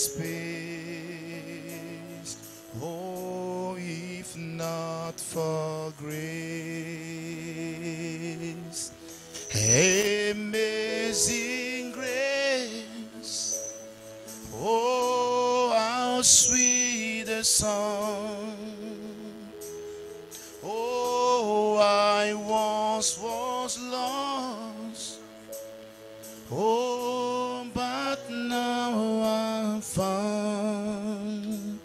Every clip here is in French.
space. Oh, if not for grace, amazing grace. Oh, how sweet the song. Oh, I once was lost. Oh, but now I'm found.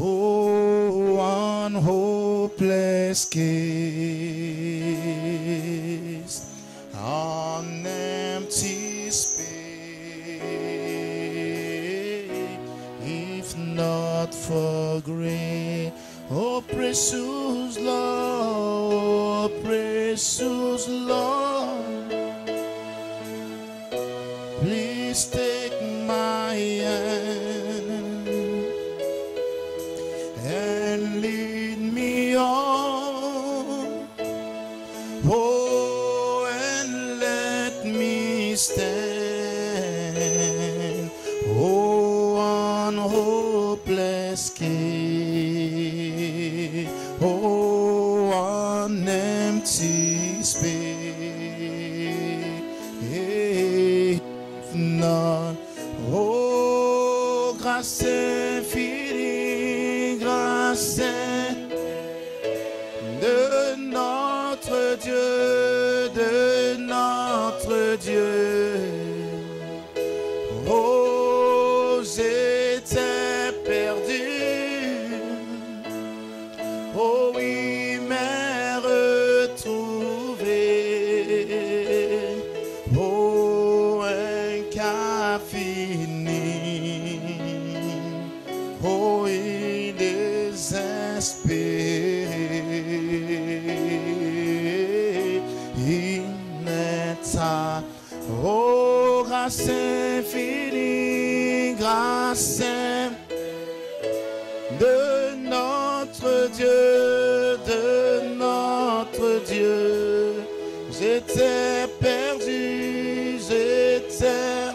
Oh, one hopeless case, an empty space, if not for grace. Oh, precious Lord, precious Lord, please take my hand and lead me on. Oh, and let me stand. Oh, on hopeless case. Oh, an empty space, if not. Oh, grâce infinie, grâce de notre Dieu, de notre Dieu. Oh, j'étais perdu. Oh oui, mais retrouvé. Oh, un cas fini. Oh, et désespéré. Il n'est à. Oh, grâce infinie, grâce de notre Dieu, de notre Dieu. J'étais perdu, j'étais,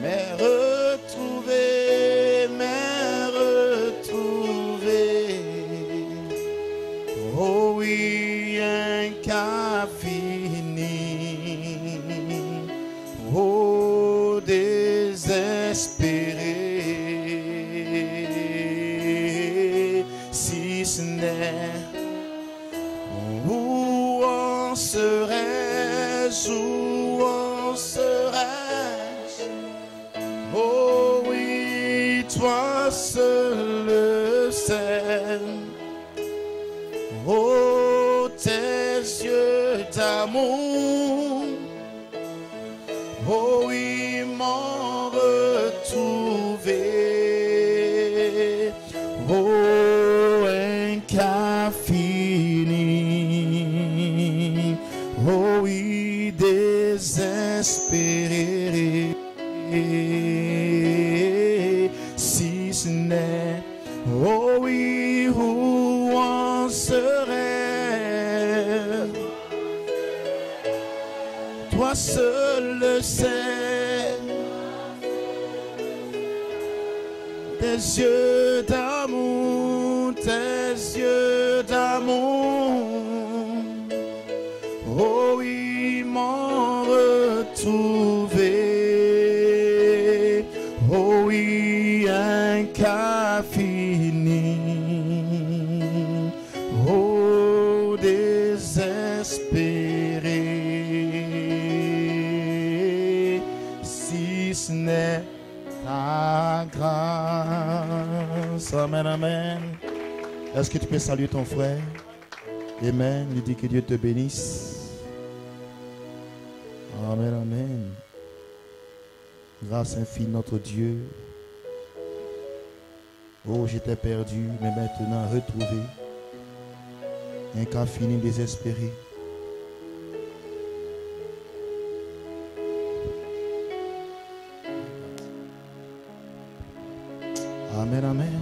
mais retrouvé, mais retrouvé. Oh oui, un cas fini. Oh, désespéré, si ce n'est où en serais-je, où en serais-je? Oh oui, toi seul le sais. Oh, tes yeux d'amour, oh oui, m'ont retrouvé. Oh, un cas fini. Oh oui, désespéré. Si ce n'est, oh oui, où on serait? Toi seul le sais. Tes yeux d'amour, tes yeux d'amour, oh oui, m'ont retrouvé. Oh oui, un cas fini. Oh, désespéré, si ce n'est ta grâce. Amen, amen. Est-ce que tu peux saluer ton frère? Amen. Lui dit que Dieu te bénisse. Amen, amen. Grâce infinie notre Dieu. Oh, j'étais perdu, mais maintenant retrouvé. Un cas fini, désespéré. Amen, amen.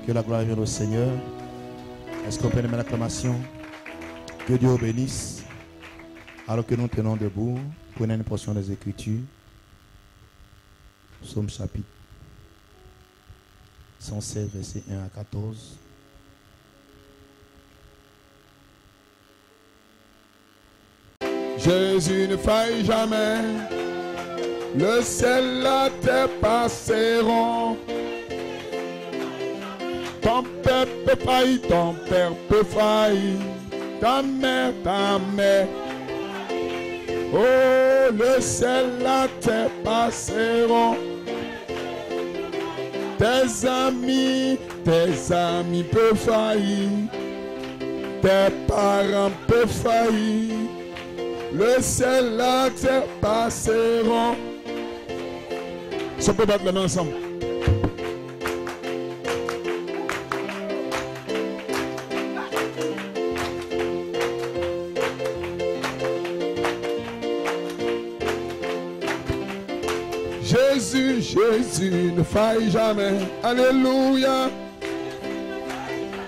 Que la gloire vienne au Seigneur. Est-ce qu'on peut aimer l'acclamation? Que Dieu bénisse. Alors que nous tenons debout, prenez une portion des Écritures. Psaume chapitre 116, versets 1 à 14. Jésus ne faille jamais. Le ciel, la terre passeront. Ton père peut faillir, ton père peut faillir. Ta mère, ta mère. Oh, le ciel, la terre passeront. Tes amis peuvent faillir. Tes parents peuvent faillir. Le ciel, la terre passeront. Ça peut battre les mains ensemble. Jésus, Jésus ne faille jamais. Alléluia.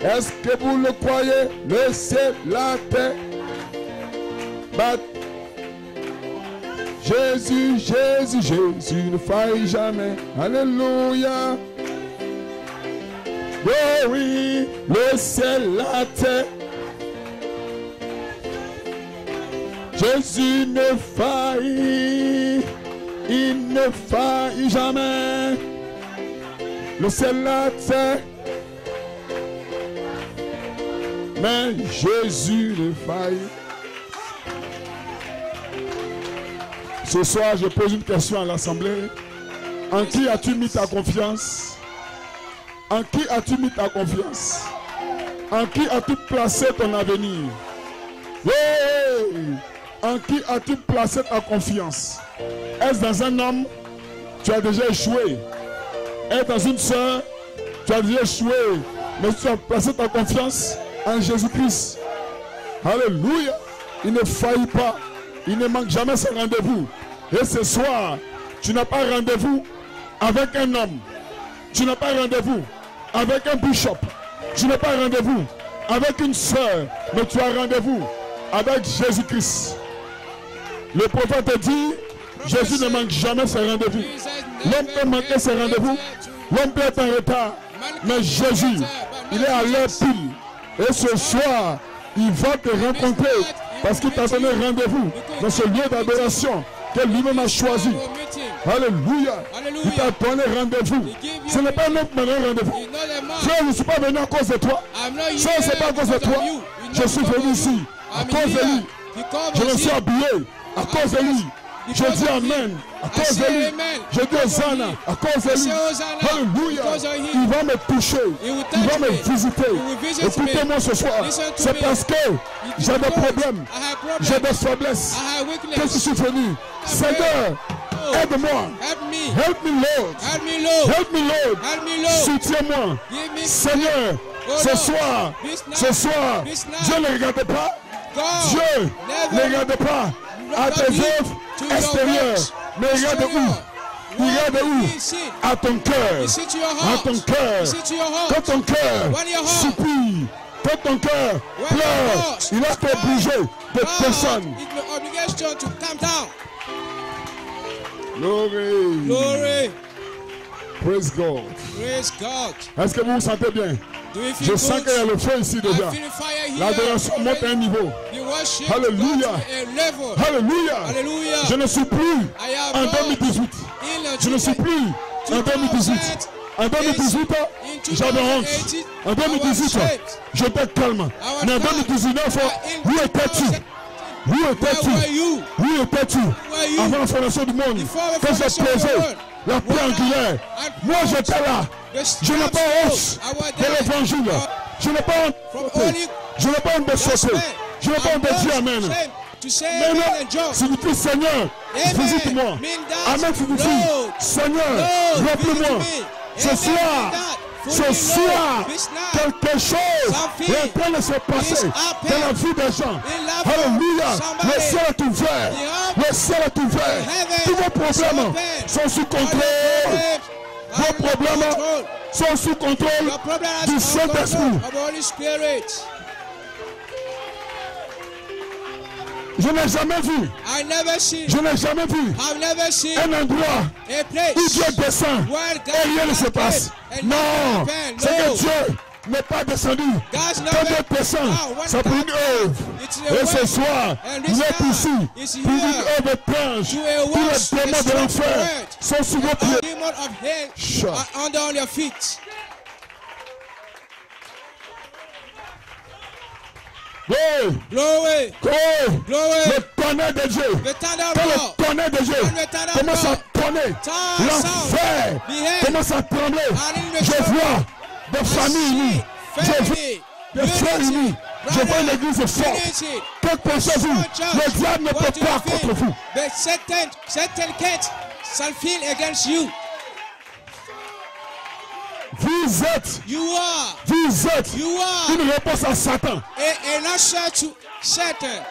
Est-ce que vous le croyez? Le ciel, la terre battent. Jésus, Jésus, Jésus ne faille jamais. Alléluia. Oh oui, le ciel, la terre. Jésus ne faille. Il ne faille jamais. Le ciel, la terre. Mais Jésus ne faille. Ce soir, je pose une question à l'Assemblée. En qui as-tu mis ta confiance? En qui as-tu mis ta confiance? En qui as-tu placé ton avenir? Hey! En qui as-tu placé ta confiance? Est-ce dans un homme? Tu as déjà échoué. Est-ce dans une soeur? Tu as déjà échoué. Mais tu as placé ta confiance en Jésus-Christ. Alléluia. Il ne faillit pas. Il ne manque jamais son rendez-vous. Et ce soir, tu n'as pas rendez-vous avec un homme. Tu n'as pas rendez-vous avec un bishop. Tu n'as pas rendez-vous avec une sœur. Mais tu as rendez-vous avec Jésus-Christ. Le prophète dit, Jésus ne manque jamais ses rendez-vous. L'homme peut manquer ses rendez-vous. L'homme peut être en retard. Mais Jésus, il est à l'heure pile. Et ce soir, il va te rencontrer. Parce qu'il t'a donné rendez-vous dans ce lieu d'adoration que lui-même a choisi. Alléluia. Il t'a donné rendez-vous. Ce n'est pas un autre qui m'a donné rendez-vous. Frère, je ne suis pas venu à cause de toi. Ça, ce n'est pas à cause de toi. Je suis venu ici à cause de lui. Je me suis habillé à cause de lui. Je dis Amen à cause de lui. Je dis Hosanna à cause de lui. Alléluia. Il va me toucher. Il va me visiter. Écoutez-moi ce soir. C'est parce que j'ai des problèmes. J'ai des faiblesses. Que je suis venu. Seigneur, aide-moi. Help me, Lord. Help me, Lord. Soutiens-moi. Seigneur, ce soir, Dieu ne regarde pas. Dieu ne regarde pas à tes œuvres extérieures. Mais regarde où? Regarde où? À ton cœur. À ton cœur. Quand ton cœur soupire, quand ton cœur pleure, il a fait bouger de personnes. Glory. Praise God. Est-ce que vous vous sentez bien? Je sens qu'il y a le feu ici déjà. L'adoration monte à un niveau. Alléluia. Alléluia. Je ne suis plus en 2018. Je ne suis plus en 2018. En 2018, j'avais honte. En 2018, j'étais calme. Mais en 2019, où étais-tu? Où étais-tu avant la fondation du monde? Quand j'ai posé la pierre angulaire, moi j'étais là. Je n'ai pas honte de l'évangile. Je n'ai pas honte. Je n'ai pas honte de sauter. Je n'ai pas honte de dire Amen. Maintenant, signifie Seigneur, visite-moi. Amen signifie Seigneur, remplis-moi. Ce soir, quelque chose est en train de se passer dans la vie des gens. Alléluia. Le ciel est ouvert. Le ciel est ouvert. Tous vos problèmes sont sous contrôle. Vos problèmes sont sous contrôle du Saint-Esprit. Je n'ai jamais vu. I never seen. Je n'ai jamais vu I've never seen un endroit a place où Dieu descend where God et rien ne se passe. Non, c'est que No. Dieu n'est pas descendu. God's Quand Dieu never. descend, when c'est pour une God œuvre. It's a Et ce work. soir, And il this est time ici is pour une here œuvre étrange. to a Tous work, les démons a de strong l'enfer word. sont sous vos All pieds. demons of hell Sure. are under your feet. Oui, Glory, oui. glory. Le tonnerre de Dieu. The thunder Quand roar. le tonnerre de Dieu When the thunder commence à roar, tonner, sound, l'enfer behave. commence à trembler. And in the Je storm, vois des familles unies. Je vois family, des frères unis. unity, Je vois une église forte. unity. Que pensez-vous? Church, Le diable ne what peut do you pas think? contre vous. But Satan can't feel against you. Vous êtes You are une réponse à Satan. an answer to Satan.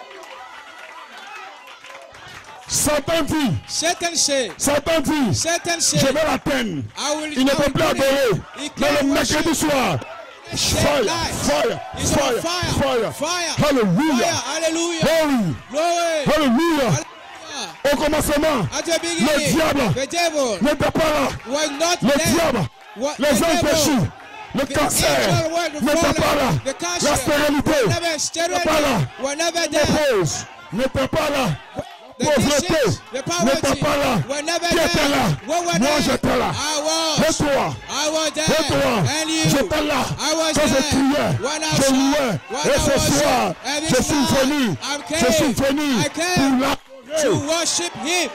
Satan dit, Satan said, je vais l'atteindre. I will Il ne peut plus adorer. He Mais le can't mercredi worship. soir, fire, fire, He's on fire, fire. fire. Fire. Hallelujah. Hallelujah. Glory. Glory. Hallelujah. Hallelujah. Au commencement, At the beginning, le diable the devil n'était pas là. was not Le there. diable, What- les the hommes devil, péchus, le the cancer angel were n'était pas fallen. là. The cancer La stérilité were never n'était sterile, pas là. were never La there. pause n'était pas là. The Pauvreté disease, the n'était poverty pas là. were never Qui était là? there. What were Moi there? j'étais là. I Et was. toi? I was there. Et toi? And you. J'étais là. I was Quand je there. criais, When I je sang, louais. when Et I ce worship. soir, And je this suis night, venu. I Je suis came. venu I came pour to l'adorer. worship him.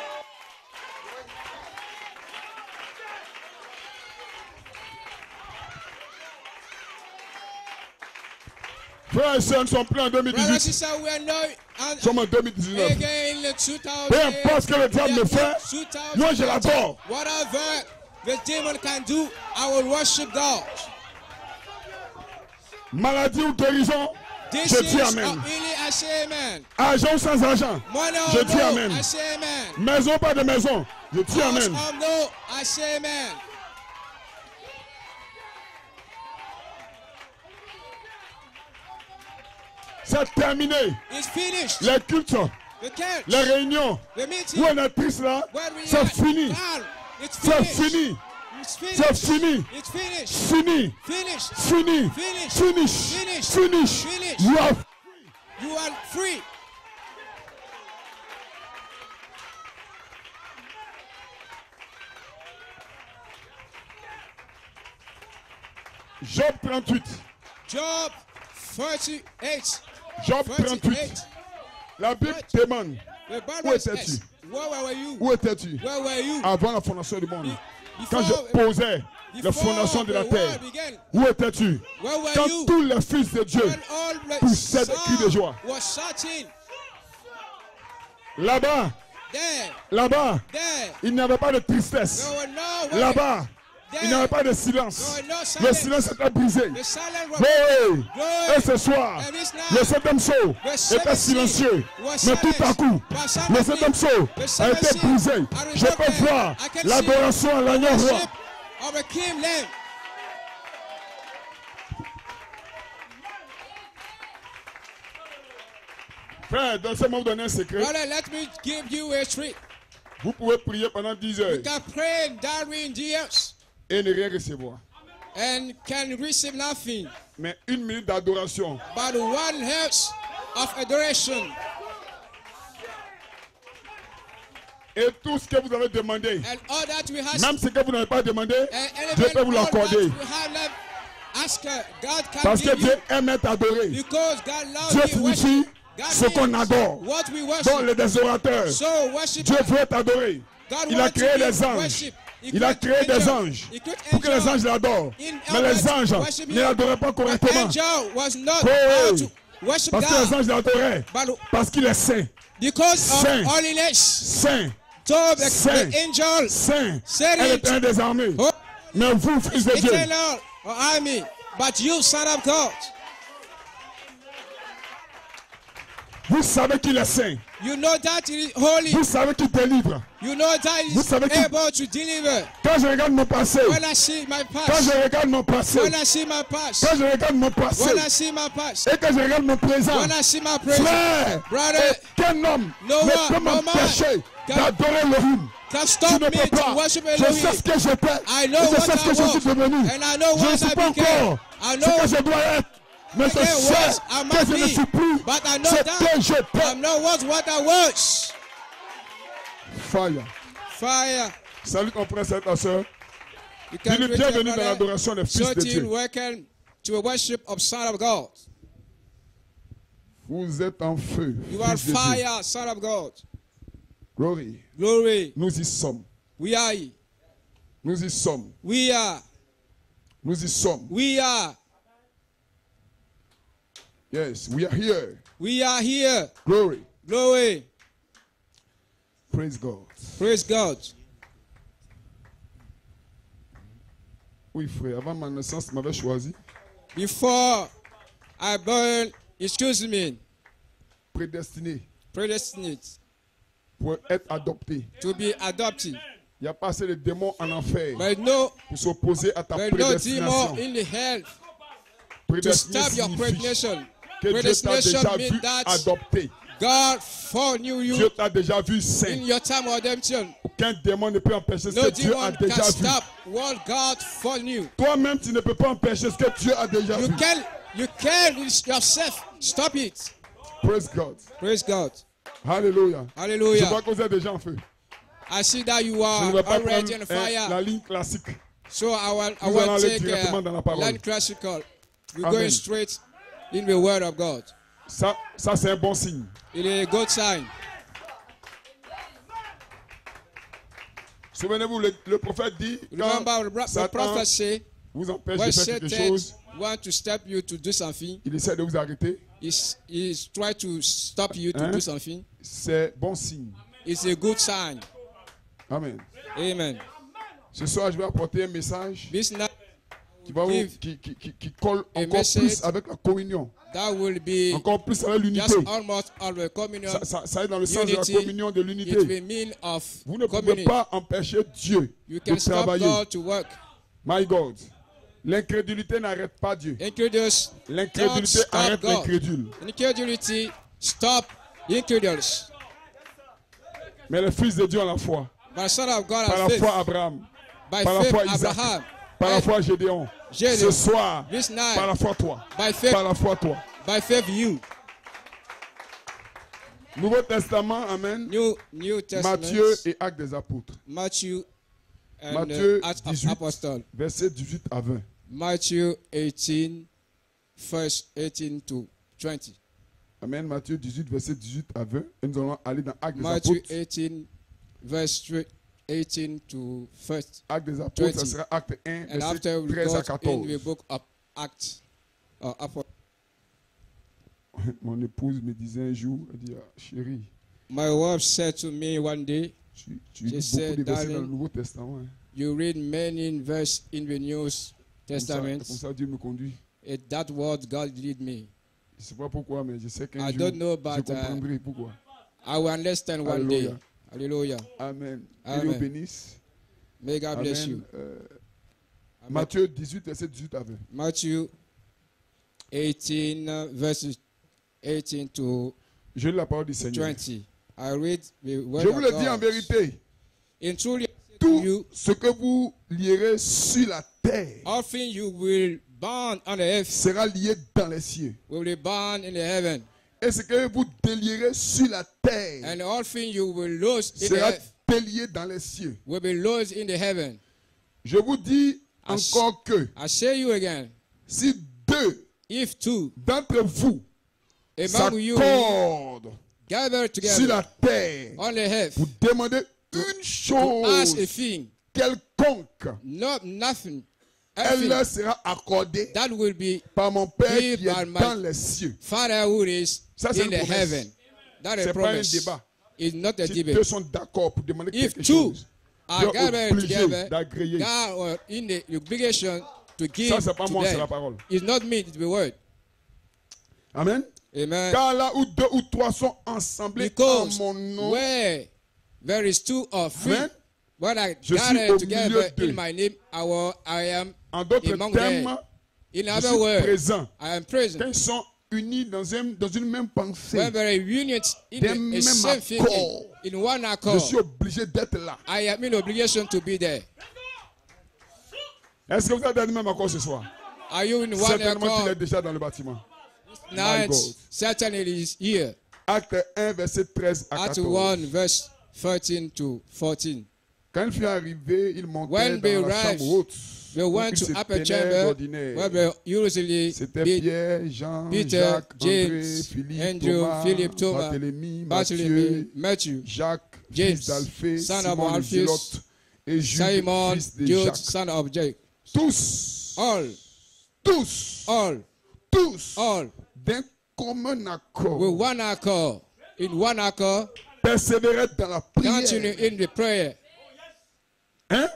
Frères et sœurs, nous sommes plus en Brothers and 2018. sisters, we are now Nous sommes en 2019. again in the 2000. Peu importe ce que le diable me fait, 2000. moi je l'adore. Whatever the demon can do, I will worship God. Maladie ou guérison, This je is dis Amen. really I say amen. Argent ou sans argent, Money je or dis no, Amen. I say amen. Maison ou pas de maison, je dis House Amen. or no, I say amen. C'est terminé. It's finished. Les cultes, The church, les réunions, the meeting, où on est triste là, where we c'est are. fini. God, it's C'est finished. fini. It's C'est finished. fini. It's finished. Fini. Finished. Fini. Finish. Finish. Finish. Finish. Finish. You are You are free. Job 38. Job 38. Job 38. La Bible demande, The où Bible étais-tu? says, where were you? Où étais-tu Where were you? avant la fondation du monde? Quand Before- je posais la before fondation de la the terre, world began, où étais-tu? where were Quand you? tous les fils de Dieu When all the poussaient des cris de sun joie. was shouting, Là-bas, there, là-bas, there, il n'y avait pas de tristesse. there were no way. Là-bas, il n'y avait pas de silence. Le silence était brisé. The silent was Oui. Glory. Et ce soir, And this night, le septième saut the était seventh silencieux. seal was Mais tout à coup, But le suddenly, septième saut the a seventh été seal brisé. are Je peux broken. voir I can l'adoration à l'agneau roi. worship of the King Lamb. Frère, laissez-moi vous donner un secret. Brother, let me give you a trick. Vous pouvez prier pendant 10 heures You can pray during years et ne rien recevoir. and can receive nothing Mais une minute d'adoration, but 1 hertz of adoration. et tout ce que vous avez demandé, And all that we have, même ce que vous n'avez pas demandé, and Dieu peut vous all that l'accorder. we have left, ask God can Parce que give Dieu you aime être adoré. because God loves Dieu you. signifie Worship. God ce qu'on means adore. what we Donc worship. les désorateurs, So worship Dieu God. veut être adoré. God Il a wants to créé be des anges. worship. He Il a créé des angels. anges He created pour que les angels. anges l'adorent. In Mais les order to anges worship ne him. l'adoraient pas But correctement. angel was not Oh. how to worship Parce que les God. anges l'adoraient. But Parce qu'il est saint. because Saint. of holiness, Saint. so Saint. the angel Saint. said Elle it. est un des armées. Oh, Mais vous, fils de Dieu, eternal army, but you, son of God, Vous savez qu'il est saint. You know that he is holy. Vous savez qu'il délivre. You know that he Vous is savez qu'il- able to deliver. Quand je regarde mon passé, When I see my quand past, je regarde mon passé, when I see my past, quand je regarde mon passé, when I see my past, et quand je regarde mon présent, when I see my present, frère, brother, aucun homme no ne one, peut no man m'empêcher can- d'adorer Elohim. can Tu stop ne me peux to pas. worship Je sais ce Elohim. que j'étais. I Et know je what sais ce que I je suis was, devenu. and I know Je ne what suis I pas became. encore I ce know que je dois être. Mais je I sais was, I que might je ne be, suis plus but I know ce that que j'étais. I'm not what I was. Fire. Fire. Salut ton frère, salut ta soeur. You can Dis-lui greet your bienvenue dans brother. l'adoration des fils de Dieu. Welcome to a worship of Son of God. Vous êtes en feu. You are fils de Dieu. fire, Son of God. Glory. Glory. Nous y sommes. We are ye. Nous y sommes. We are. Nous y sommes. We are. Yes, we are here. We are here. Glory. Glory. Praise God. Praise God. Oui, frère, avant ma naissance, tu m'avais choisi. Before I born, excuse me, Prédestiné predestinate pour être adopté. to be adopted. Il n'y a pas assez de démons en enfer But no, pour s'opposer à ta but no prédestination. demon in the hell to Prédestiné stop your signifie predestination. que Dieu t'a Predestination déjà means vu that adopté. God foreknew Dieu you t'a déjà vu in saint. your time of redemption. Aucun démon ne peut empêcher ce No que Dieu a demon déjà can vu. stop what God foreknew. Toi-même, tu ne peux pas empêcher ce que Dieu a déjà vu. You can yourself stop it. Praise God. Praise God. Hallelujah. Je Hallelujah. vois que vous êtes déjà en feu. I see that you Je ne are vais pas already prendre on fire. la ligne classique. So I Nous allons will aller take directement dans la parole. line classical. We're Amen. going straight in the word of God. Ça c'est un bon signe. It is a good sign. Souvenez-vous, le prophète dit, Remember quand the Satan prophet say, vous empêche when de faire quelque Satan chose, want to stop you to do something, il essaie de vous arrêter. he's try to stop you to Hein? do something. C'est bon signe. It's a good sign. Amen. Amen. Ce soir, je vais apporter un message This night qui, va vous, Give qui colle a encore message plus avec la communion, that will be encore plus avec l'unité. just almost all the communion. Ça est dans le sens de la Unity. communion, de It l'unité. will mean of Vous ne pouvez communion. pas empêcher Dieu You de can stop travailler. God to work. My God. L'incrédulité n'arrête pas Dieu. Incredulous, don't L'incrédulité stop arrête God. l'incrédule. Incredulity, stop incredulous. Mais le Fils de Dieu a la foi. By the Son of God Par has la faith. foi Abraham. By Par la faith foi Isaac. Abraham. Par la By- foi Gédéon. Gédéon. Ce soir, This night. par la foi toi. By faith. Par la foi toi. By faith you. Nouveau Testament, Amen. New Testament. Matthieu et Actes des Apôtres. Matthew and Matthieu Acts of 18, Apostles. versets 18 à 20. Matthew 18, verse 18 to 20. Amen. Matthieu 18, verset 18 à 20. Et nous allons aller dans Actes des Matthew Apôtres. 18, verse 18 to 1. Actes des Apôtres, 20. ça sera Acte 1, And verset after we 13 à go in 14. the book of Acts, Mon épouse me disait un jour, elle dit, ah, chérie, my wife said to me one day, tu She lis beaucoup said, de versets dans le darling, Nouveau Testament. Hein. you read many verses in the New Comme Testament. ça, Dieu me conduit. It, that word God lead me. Je ne sais pas pourquoi, mais je sais qu'un I jour, don't know, je but, comprendrai pourquoi. I will understand one day. Alléluia. Hallelujah. Amen. Amen. Que Dieu bénisse. May God bless you. Amen. Amen. Matthieu 18, verset 18 à 20. Matthew 18, verses 18 to Je lis la parole du Seigneur. 20. I read the word Je vous of le dis en God. vérité. In truly, I say to Tout you, ce que vous lierez sur la terre all things you will bind on the earth sera lié dans les cieux. will be bound in the heaven, Et ce que vous délierez sur la terre and all things you will lose in the sera earth délié dans les cieux. will be lost in the heaven. Je vous dis encore que I say you again, si deux if two d'entre vous among you s'accordent gather sur together la terre on the earth pour demander une to ask a chose thing, quelconque, nothing, elle everything leur sera accordée that will be par mon Père Give qui est by my dans les cieux. Father who is Ça, c'est in une the promesse. heaven. That is C'est a pas un promise. débat. It's not a Si debate. deux sont d'accord pour demander If quelque two chose, are Dieu est gathered obligé together, d'agréer. God are in the obligation to give Ça, c'est pas to moi, c'est them. la parole. It's not me, it's the word. Amen. Amen. Car là où 2 ou 3 sont assemblés en Because mon nom, where there is 2 or 3, Amen. when I Je suis gather au together milieu d'eux. in my name, I am en d'autres among termes, them. In je other suis words, présent. I am present. Quand ils sont unis dans une même pensée, When there are unions in Des a mêmes same thinking, accords. in one je accord, suis obligé d'être là. I am in obligation to be there. Est-ce que vous êtes dans le même accord ce soir? Are you in one Certainement qu'il est accord? déjà dans le bâtiment. Night, God. Satan is here. Acte 1, verset 13 à Acts 14. 1, verse 13 to 14. Quand il fut arrivé, il montait When dans they la arrived, chambre haute. They où went il to se upper tenait chamber d'ordinaire. where they usually C'était be Pierre, Jean, Peter, Jacques, André, James, Philippe, Andrew, Thomas, Philip, Thomas, Barthélemy, Barthélemy, Matthieu, Matthew, Jacques, James, fils d'Alphée, son of Simon le Alphaeus, Zélote et Jude, Simon, fils de Jude, Jacques. son of Jake. Tous, All d'un commun accord, with one accord, in one accord, persévéraient dans la prière. continue in the prayer. Hein?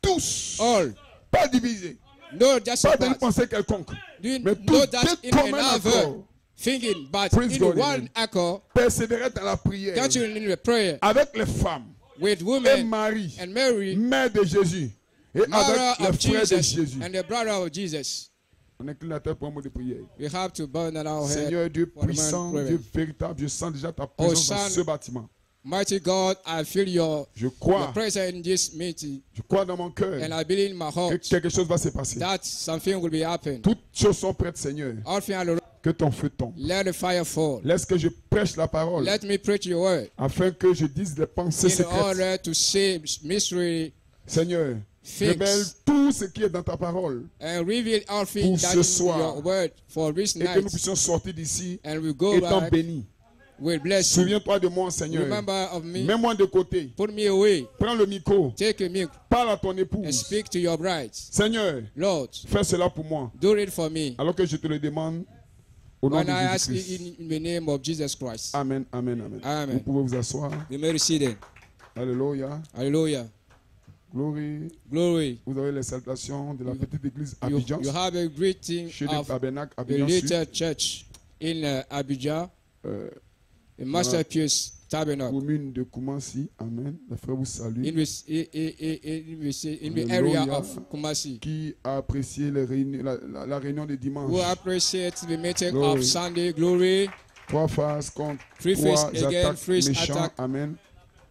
Tous, All, pas divisés, no just pas d'une apart. pensée quelconque, Do you mais know tous that d'un in commun another accord, thinking, but Praise in God, one amen. accord, persévéraient dans la prière continue in the prayer avec les femmes with et women Marie, and Mary, mère de Jésus, et mother avec les of frères de Jesus Jésus. and the brother of Jesus. On incline la tête pour un mot de prière. We have to bow down our head. Seigneur Dieu for the man puissant, prayer. Dieu véritable, je sens déjà ta présence dans Son- ce bâtiment. Mighty God, I feel your Je crois, presence in this meeting, je crois dans mon cœur and I believe in my que heart quelque chose va se passer. that something will be happening. Toutes choses sont prêtes, Seigneur. All things are Que ton feu tombe. let the fire fall. Laisse que je prêche la parole Let me preach your word afin que je dise les pensées in secrètes. order to say mystery Seigneur, things révèle tout ce qui est dans ta parole and reveal all Pour things that ce in soir. your word for this et que nous night, puissions sortir d'ici and we go étant back bénis. with blessing. Souviens-toi de moi, Seigneur. Remember of me. Mets-moi de côté. Put me away. Prends le micro. Take a milk Parle à ton and épouse. speak to your bride. Seigneur, Lord, fais cela pour moi. do it for me. Alors que je te le demande au nom When de I ask you Jésus-Christ. in the name of Jesus Christ. Amen, amen, amen. Amen. Vous pouvez vous asseoir. You may receive it. Alléluia. Hallelujah. Glory. Glory. Vous avez les salutations de la petite église You, Abidjan. you have a greeting Chez le of tabernacle a Abidjan Sud. little church in Abidjan, Euh, a masterpiece tabernacle. commune de Koumansi. Amen. Les frères vous saluent. In the area Hallelujah. of Kumasi. Qui a apprécié les la réunion de dimanche. Who appreciate the meeting Glory. of Sunday. Glory. 3 phases contre Three 3 phases again, attaques three méchants. attack. Amen.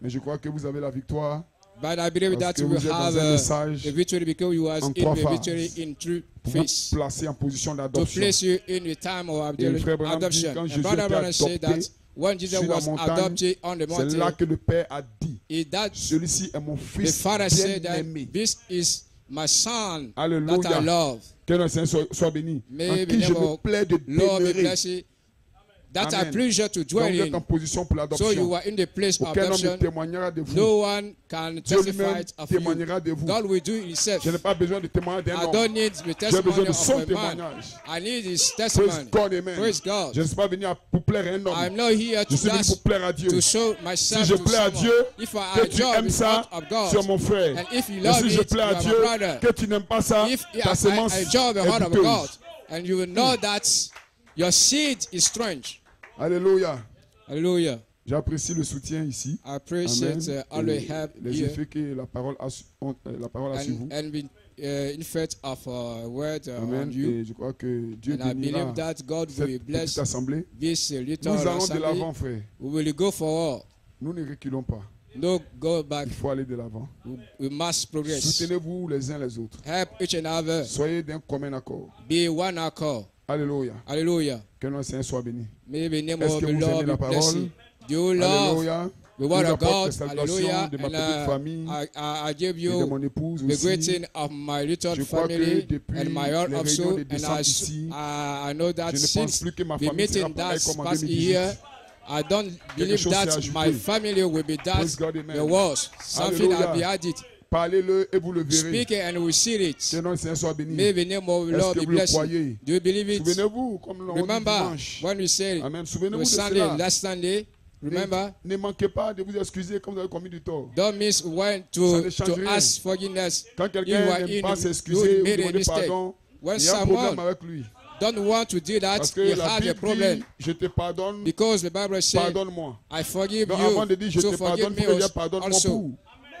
Mais je crois que vous avez la victoire. But I believe Parce that que you will vous êtes have dans un message the victory because you are en in trois the victory phases. in true Pour vous face. placer en position To d'adoption. place you in the time of Et frère Branham dit, adoption. quand And Jésus Brother était Branham said that adopté when Jesus sur la was montagne, adopted on the c'est là mountain, que le Père a dit, that celui-ci est mon the fils Father said that bien-aimé. this is my son that I Alléluia. love. Que le Seigneur soit béni. May En the qui je name me of plais de Lord be demeurer. blessed. That I Amen. pleasure to Donc dwell vous êtes en in. position pour So l'adoption. you are in the place of Aucun homme ne adoption. témoignera de vous. No one can Dieu testify lui-même of you. témoignera de vous. God will do it himself. Je n'ai pas besoin de témoigner d'un I homme. don't need the J'ai testimony besoin de of son a man. témoignage. I need his Praise testimony. God, amen. Praise God. Je ne suis pas venu pour plaire à un homme. I'm not here Je to suis venu pour just plaire à Dieu. to show Si myself je to plais à someone. Dieu, If I que tu job aimes is ça, out of tu es God, mon frère. and if you Et love si je it, plais you à are my Dieu, brother. que tu n'aimes pas ça, If ta semence I job the est heart of God, douteuse. and you will know that your seed is strange. Alléluia. Hallelujah. J'apprécie le soutien ici. I appreciate Amen. all the Et help les here effets que la parole a sur vous. and the effect of word on Amen. you. Et je crois que Dieu And I bénira believe that God will cette bless petite assemblée. this little Nous allons de assembly. l'avant, frère. We will go forward. Nous ne reculons pas. No go back. Il faut aller de l'avant. We must progress. Soutenez-vous les uns les autres. Help each and other. Soyez d'un commun accord. Be one accord. Alléluia. Hallelujah. Que notre Seigneur soit béni. May the name Est-ce of que the vous Lord aimez la be blessed. parole? Do you love Alléluia. the word Je vous of apporte God? les salutations Hallelujah. de ma And petite famille I give et de you mon épouse the aussi. greeting of my little Je crois que family depuis and my own les also. réunions de And décembre ici, I know that je ne pense since plus que ma the famille sera meeting pareille that's comme en past 2018. year, I don't believe chose s'est that ajouté. my family will be that Praise God, amen. the worst. Something Hallelujah. will be added. Parlez-le et vous le verrez. Speak it and we see it. Que notre Seigneur soit béni. May the name of the Est-ce Lord que be vous le blessed. croyez? Do you believe it? Souvenez-vous, comme l'on dit Remember dimanche. when we said Amen. Souvenez-vous on de Sunday, cela. last Sunday, remember? Ne manquez pas de vous excuser comme vous avez commis du tort. Don't miss when Ça ne to change rien. ask forgiveness. Quand You quelqu'un are n'aime in, pas you s'excuser ou made a demander mistake. pardon, When il y a un problème someone avec lui. don't want to do that, Parce que you la have a Bible problem. dit, je te pardonne, Because the Bible says, pardonne-moi. I forgive Donc avant you, de dire je so te forgive pardonne, me il faut dire pardonne-moi also. pour.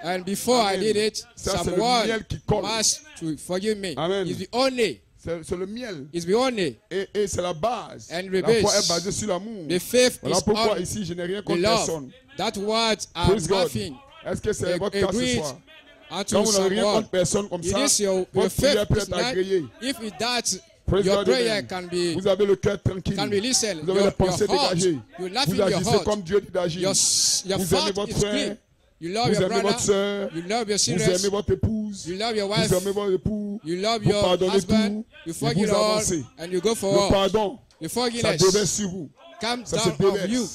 And before Amen. I did it, Ça, c'est le someone miel qui colle. must to forgive me. Amen. It's the only. C'est le miel. It's the only. Et c'est la base. And La the foi base. est basée sur l'amour. The faith Voilà is pourquoi on ici je n'ai rien the contre love. personne. That what I'm Praise God. laughing. Est-ce que c'est votre cas ce Agreed soir? unto Quand vous n'avez rien someone. contre personne comme It ça, is your votre prière faith peut is être not. agréée. If it that Praise your God, prayer amen. can be Vous avez le cœur tranquille. can be listened. Vous avez les pensées Your heart, dégagées. you laugh Vous in your agissez heart. comme Dieu dit d'agir. Your Vous aimez thought votre is frère. clean. You love Vous your aimez votre brother. soeur. You love your Vous aimez siblings. votre épouse. You love your wife. Vous aimez votre époux. You love Vous your pardonnez husband. tout. You Et forgive vous all, avancez. and you go Le forward. pardon, The ça forgiveness déverse sur vous. comes Ça se down on déverse. you.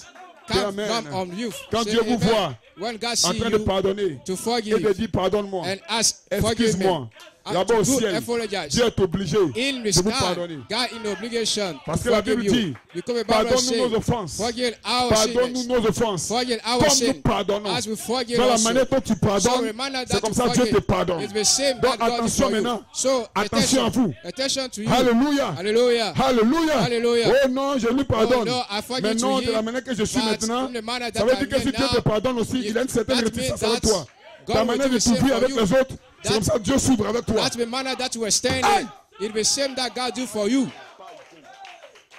Comes Amen. down on you. Quand Say Dieu vous amen. voit When God en see train de you pardonner to et de forgive dire pardonne-moi, and ask forgive me, excuse-moi, and là-bas au to ciel, apologize. Dieu est obligé In the de vous sky, pardonner. God in obligation Parce to que la forgive Bible you. dit, Because the Bible pardonne-nous nos says, offenses. forgive our Pardonne-nous sins. nos offenses. Forgive our Comme sins. nous pardonnons. As we forgive Dans la also. manière dont tu So pardonnes, remind us c'est that comme to ça que Dieu te forgive. pardonne. It's the same Donc that God did attention for you. maintenant. So Attention à vous. attention to you. Alléluia. Hallelujah. Alléluia. Hallelujah. Oh non, je lui pardonne. Oh no, I forgive Mais non, to de la him, manière que je suis but maintenant, in the manner ça that veut I dire que am si Dieu te now, pardonne aussi, il a une certaine that réticence means avec toi. God Ta will manière do de the same t'ouvrir for avec you. les autres, c'est That- comme ça que Dieu s'ouvre avec toi. That's the manner that you were standing. Aye. It's the same that God do for you.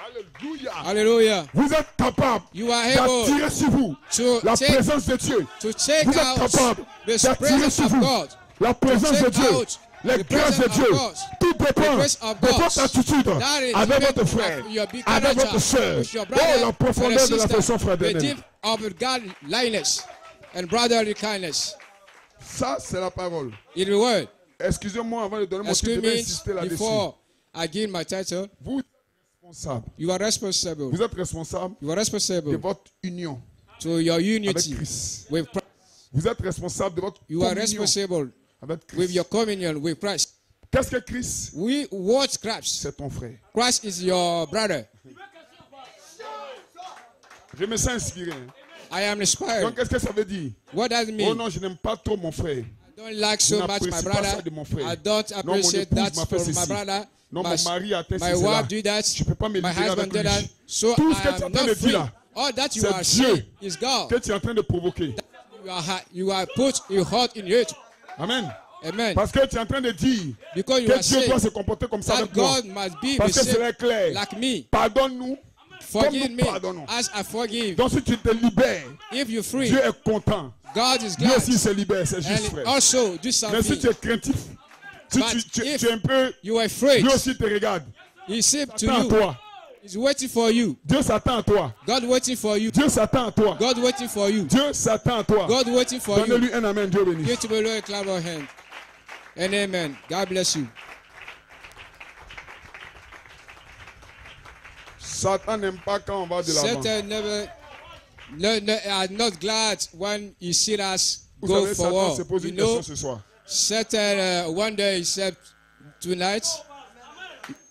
Alléluia. Hallelujah. Vous êtes capable You are able d'attirer sur vous to la take, présence de Dieu. to take Vous êtes out capable the d'attirer presence sur of vous God. la présence take de Dieu, out les the grâces de presence of Dieu. God. Tout dépend grace of de God. votre attitude That is avec the votre faith frère, of your big avec character, votre soeur. with your Oh, brother la and profondeur your de l'affection sister, the fraternelle. deep of godliness and brotherly kindness. Ça, c'est la parole. In the word. Excusez-moi, avant de donner mon titre, Excuse je vais me insister là-dessus. before I give my title. Vous êtes responsable. You are responsible. Vous êtes responsable You are de responsible votre union to your avec unity Christ. with Christ. Vous êtes responsable de votre You are communion responsible avec with Christ. your communion with Christ. Qu'est-ce que Christ? We watch Christ. C'est ton frère. Christ is your brother. Je me sens inspiré. Hein. I am inspired. Donc, qu'est-ce que ça veut dire? What does it Oh mean? non, je n'aime pas trop mon frère. I don't like Je so much n'apprécie my pas ça brother. de mon frère. I don't Non, mon appreciate épouse that m'a fait from my ceci. brother. Non, mon mari a atteint My ceci, wife là. do that. Je ne peux pas me My livrer husband avec did lui. that. So Tout ce que tu es I en am train de not dire free. là, All that you c'est are Dieu saying is God. que tu es en train de provoquer. You are put your heart in it. Amen. Amen. Parce que tu es en train de dire Because you que are Dieu doit saying se comporter comme ça that avec moi. God must be Parce the que c'est same clair. like me. Pardonne-nous comme Forgive nous me pardonnons. as I forgive. Donc si tu te libères, If you're free, Dieu est content. God is Dieu glad. aussi se libère, c'est juste And frère. also do Mais si something. tu es craintif, si But tu if es un peu, you are afraid, Dieu aussi te regarde. He said to S'attend à you, toi. He's waiting for you. Dieu s'attend à toi. God waiting for you. Dieu s'attend à toi. God waiting for you. Dieu s'attend à toi. God waiting for you. Donnez-lui un amen, Dieu bénisse. Give to the Lord a clap of hand. And amen. God bless you. Satan n'aime pas quand on va de l'avant. Satan are not glad when he see us Vous go savez, Satan forward. se pose You une know, question ce soir. Satan one day he said tonight,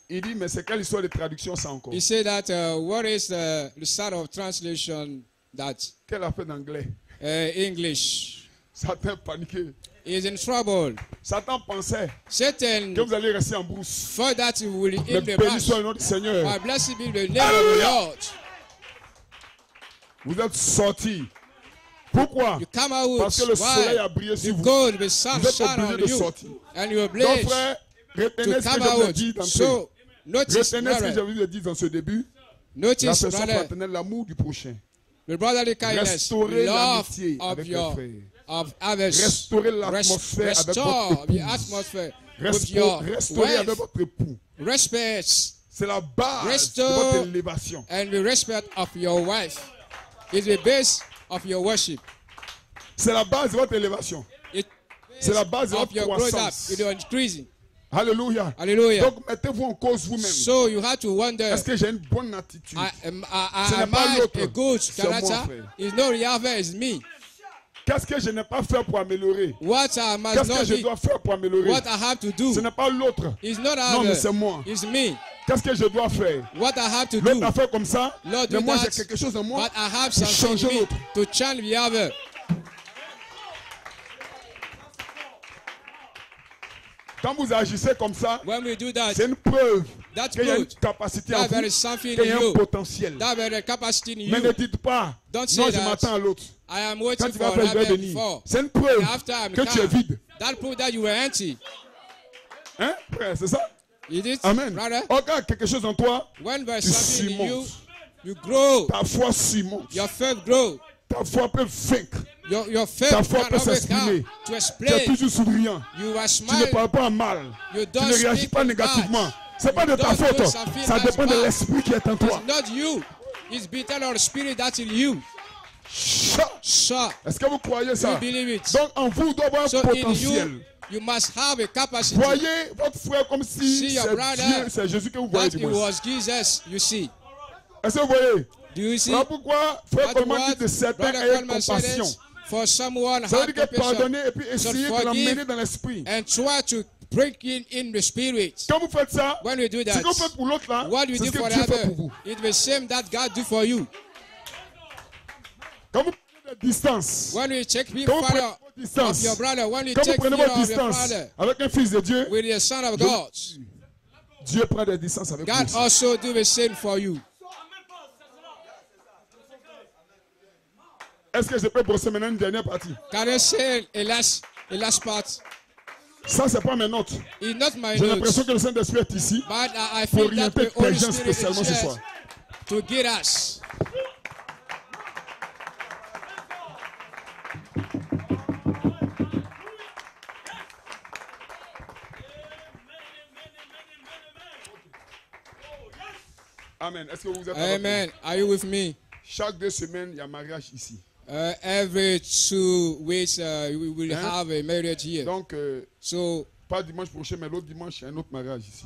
Il dit, mais c'est quelle histoire de traduction ça encore? he said that what is the start of translation that Quelle affaire d'anglais? English Satan paniqué. is in trouble. Satan pensait Satan que vous allez rester en brousse. thought that he will Mais in the béni match. soit le nom du Seigneur. My blessed be the name of the Alléluia. Lord. Vous êtes sortis. Pourquoi? You come out. Parce que le soleil a Why? brillé sur The vous. gold, the sun Vous êtes shine obligés on de you, sortir. and you are Donc blessed frère, to retenez ce que come je vous ai out. dit d'entrée. So notice, Retenez ce que brother, j'avais vous ai dit dans ce début. notice, L'affection brother, fraternelle, l'amour du prochain. the brotherly kindness, Restaurez love l'amitié of avec les your frères. of others. Restaurez l'atmosphère avec Restore votre the épouse. atmosphere with your Restaurez avec wife. votre époux. Respect C'est la base de Restore votre élévation. and the respect of your wife is the base of your worship. C'est la base de votre élévation. It C'est la base de of votre your growth up. croissance. It is increasing. Alléluia. Hallelujah. Donc mettez-vous en cause vous-même. So you have to wonder, Est-ce que j'ai une bonne attitude? ce Ce n'est n'est pas l'autre, a good c'est moi, character? frère. It's not Yahweh, it's me. Qu'est-ce que je n'ai pas fait pour améliorer? What I must Qu'est-ce que not je be, dois faire pour améliorer? what I have to Ce do n'est pas l'autre. is not Non, mais c'est Yahweh, moi. it's me. Qu'est-ce que je dois faire? What I have to L'autre do, a fait comme ça, Lord, mais do moi j'ai that, quelque chose en moi but I have pour something changer in me l'autre. to change Yahweh. Quand vous agissez comme ça, When we do that, c'est une preuve that's qu'il y a une good. capacité en That there vous, is something qu'il y a in un you. potentiel. That there is capacity in Mais ne you. dites pas, Don't say non, je that. m'attends à l'autre. I am Quand waiting tu vas for faire, je vais Rabbi venir. before. C'est une preuve And after I'm que tu es come, vide. that prove that you were empty. Hein, frère, c'est ça? It is, Amen. brother. Regarde quelque chose en toi, When there is tu something in you, surmontes. you grow. Ta foi surmonte. Your faith grow. Ta foi peut vaincre. Your faith Ta foi can peut overcome s'exprimer. to Tu es explain. toujours souriant. You are Tu ne smiling. parles pas mal. You Tu don't ne réagis speak pas in négativement. bad. C'est pas de ta don't do faute. something Ça that's dépend de bad. l'esprit qui est en toi. It's not you. It's better on the spirit that's in you. Ça. So, Est-ce que vous croyez ça? you believe it. Donc en vous, il doit y avoir un So in potentiel. you must have a capacity. Voyez votre frère comme si See your c'est brother Dieu, c'est Jésus que vous voyez that du it moins. was Jesus, you see. Est-ce que vous voyez? Do you see? Voilà pourquoi frère That's Coleman dit what de certains Brother ayez Coleman said compassion. it. For someone, Ça veut have dire que compassion pardonner et puis essayer de forgive l'emmener dans l'esprit. and try to break in the spirit. Quand vous faites ça, When we do ce that, que vous faites pour l'autre là, what you c'est do ce que for Dieu the fait other, pour vous. it's the same that God do for you. Quand vous prenez de distance, When you take me quand vous prenez father votre distance, of your brother, when you quand vous take prenez care votre of your distance father avec un fils de Dieu, with the son of God, Dieu prend des distances avec God vous. also do the same for you. Est-ce que je peux brosser maintenant une dernière partie? Can I say a last part? Ça, c'est pas mes notes. It's not my J'ai l'impression notes, que le Saint-Esprit est ici but I pour feel that orienter the tes Holy gens Spirit spécialement is ce here soir. to guide us. Amen. Est-ce que vous êtes avec Amen. moi? Are you with me? Chaque 2 semaines, il y a mariage ici. Every 2 weeks, we will Hein? have a marriage here. Donc, So, pas dimanche prochain, mais l'autre dimanche, il y a un autre mariage ici.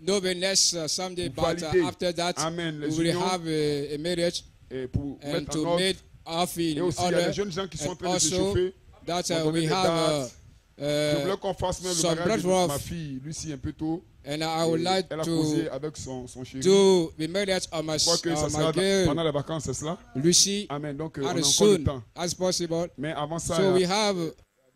no the next Sunday, but Valider. after that, Amen. Les we will unions. have a marriage Et pour and mettre en to ordre. make off Et in aussi, il y a order. des jeunes gens qui sont en And train de also, s'échauffer. that On we donne des have, dates. Je voulais qu'on fasse même le some mariage de blood ma off. fille, Lucie, un peu tôt. and I would Et like elle a posé to avec son chéri. do the marriage of my, Je crois que ça sera my girl, pendant les vacances, c'est cela? Lucy, Amen. Donc, on a as encore le soon temps. as possible. Mais avant ça, So il we y a have,